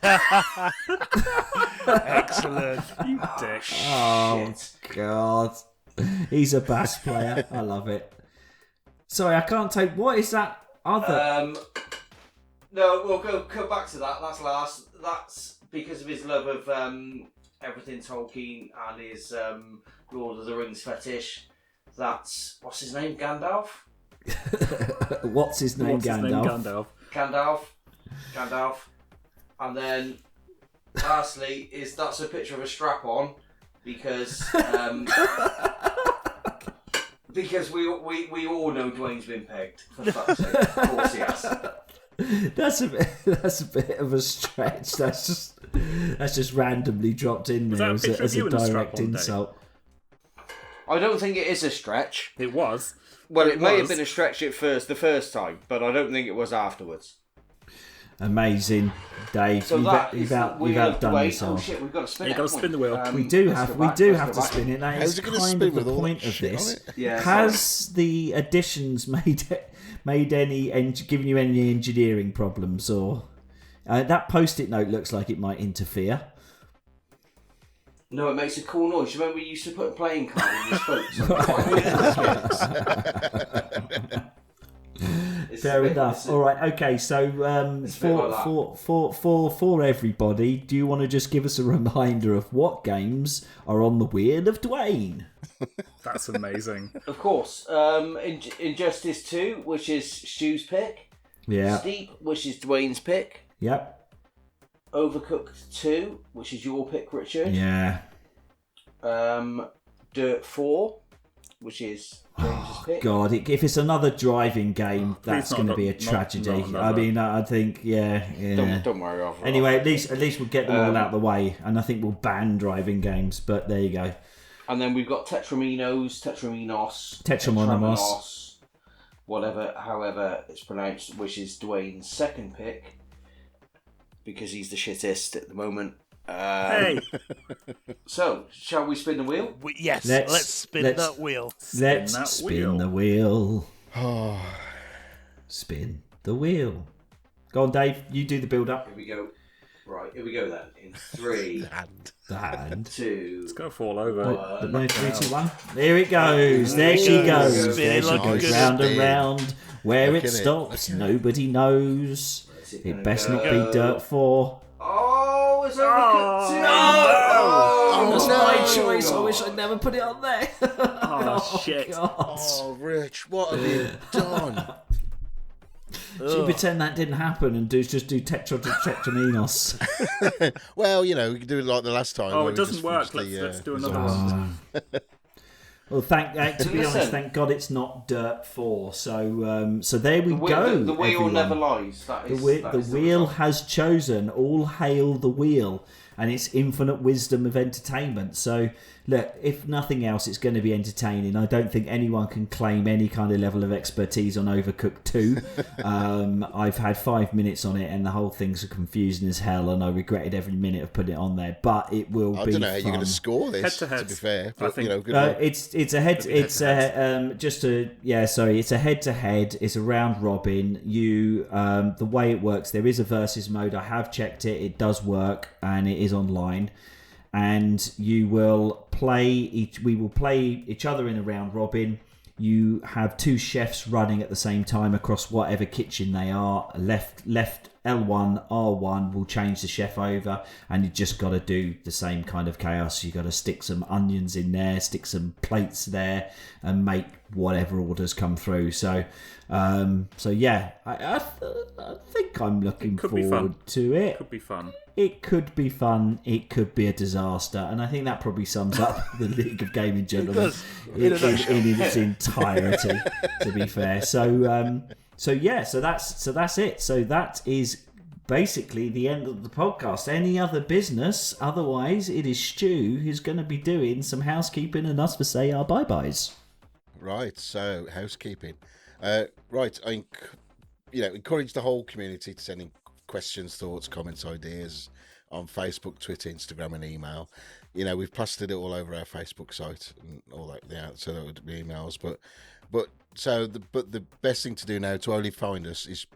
Excellent. You dick. Oh Shit. God, he's a bass player. I love it. Sorry, I can't take. What is that other? No, we'll come back to that. That's last. That's because of his love of everything Tolkien and his Lord of the Rings fetish. That's what's his name? Gandalf. What's his name? Gandalf. Gandalf. And then lastly that's a picture of a strap-on because because we all know Duane's been pegged. For fuck's sake, of course he has. That's a bit of a stretch. That's just randomly dropped in there Was that a picture as of you a in a direct strap-on, Dave? insult. I don't think it is a stretch. It was. Well, it may have was. been a stretch the first time, but I don't think it was afterwards. Amazing, Dave. So you've outdone Oh yourself. shit, we've got to spin You it. got to spin the wheel. We do let's have go back, let's to go back. spin it. That How's is it gonna kind spin of the with all point that of shit on this. it? Yeah, Has the additions made any given you any engineering problems, or that post-it note looks like it might interfere? No, it makes a cool noise. You remember we used to put a playing card in your spokes? Fair enough. All right. Okay. So for everybody, do you want to just give us a reminder of what games are on the wheel of Duane? That's amazing. Of course. Injustice 2, which is Stu's pick. Yeah. Steep, which is Duane's pick. Yep. Overcooked 2, which is your pick, Richard. Yeah. Dirt 4, which is James's pick. God, if it's another driving game, that's not- going to be a not- tragedy. not another. I mean, I think, yeah. Don't worry. Anyway, at least we'll get them all out the way, and I think we'll ban driving games. But there you go. And then we've got Tetraminos, however it's pronounced, which is Duane's second pick, because he's the shittest at the moment. Hey, So, shall we spin the wheel? Yes, let's spin that wheel. Let's that spin wheel. the wheel. Spin the wheel. Go on, Dave. You do the build-up. Here we go. Right, here we go then. In 3, The hand. 2, it's going to fall over. No, 3, 2, 1. There it goes. There she goes. Spin There it she like goes. a good Round and spin. round. Where Look it at it. stops, Look at nobody knows. It best not be Dirt 4. Oh, it's overcooked 2! Oh, that's no. my choice. I wish I'd never put it on there. Oh, shit. God. Oh, Rich, what have you done? Should we pretend that didn't happen and just do Tetraminos? Well, you know, we can do it like the last time. Oh, where it we doesn't just work. finished Let's do the another one. Well, to be honest, Listen. thank God it's not Dirt 4. So there we The go. wheel everyone. never lies. That is, that The is wheel result. has chosen. All hail the wheel and its infinite wisdom of entertainment. So, look, if nothing else, it's going to be entertaining. I don't think anyone can claim any kind of level of expertise on Overcooked 2. I've had 5 minutes on it and the whole thing's confusing as hell, and I regretted every minute of putting it on there. But it will I be don't know how fun. you're going to score this, to Head-to-head. be fair. I But, think- you know, good luck. It's a head. It's a It's a head-to-head. It's a round robin. The way it works, there is a versus mode. I have checked it. It does work, and it is online. And you will play each. We will play each other in a round robin. you have two chefs running at the same time across whatever kitchen they are. Left L1, R1 will change the chef over, and you just got to do the same kind of chaos. You got to stick some onions in there, stick some plates there, and make whatever orders come through. So yeah, I think I'm looking forward to it. Could be fun. It could be fun. It could be a disaster, and I think that probably sums up the League of Gaming Gentlemen in its entirety. To be fair, so that's it. So that is basically the end of the podcast. Any other business? Otherwise, it is Stu who's going to be doing some housekeeping and us for say our bye-byes. Right, so housekeeping. Right, I encourage the whole community to send in questions, thoughts, comments, ideas on Facebook, Twitter, Instagram, and email. We've plastered it all over our Facebook site and all that. Yeah, so that would be emails. But the best thing to do now to only find us is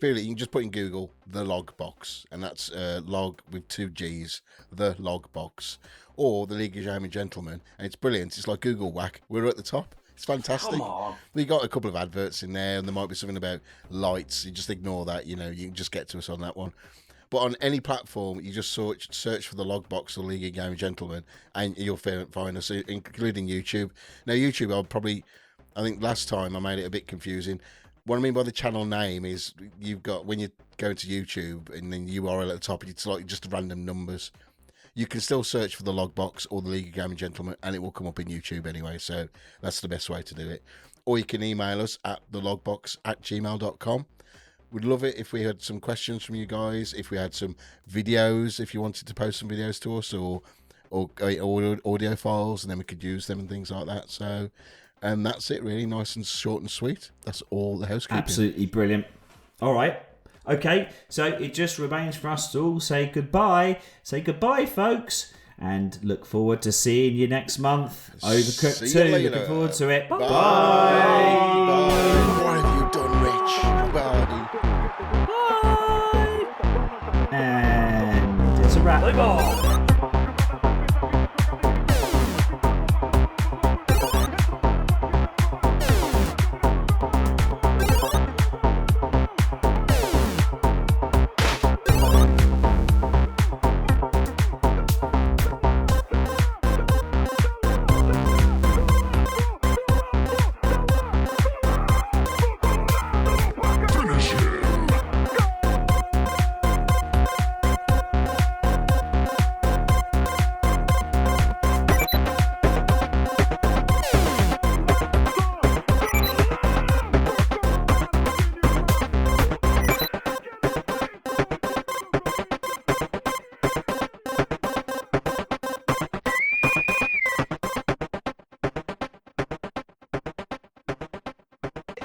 really, you can just put in Google TheLoggBox, and that's log with 2 G's, TheLoggBox, or the League of Gaming Gentlemen, and it's brilliant. It's like Google Whack. We're at the top. It's fantastic. Come on. We got a couple of adverts in there, and there might be something about lights. You just ignore that. You can just get to us on that one. But on any platform, you just search for the Logbox or League of Gaming Gentlemen, and you'll find us, including YouTube. Now, YouTube, I think last time I made it a bit confusing. What I mean by the channel name is you've got, when you go to YouTube and then URL at the top, it's like just random numbers. You can still search for the Logbox or the League of Gaming Gentlemen, and it will come up in YouTube anyway, so that's the best way to do it. Or you can email us at thelogbox@gmail.com. We'd love it if we had some questions from you guys, if we had some videos, if you wanted to post some videos to us, or audio files, and then we could use them and things like that. So, and that's it really, nice and short and sweet. That's all the housekeeping. Absolutely brilliant. All right. Okay, so it just remains for us to all say goodbye. Say goodbye, folks, and look forward to seeing you next month. Overcooked 2. Looking forward to it. Bye. Bye. What have you done, Rich? Bye. Bye. And it's a wrap. Bye.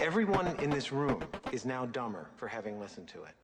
Everyone in this room is now dumber for having listened to it.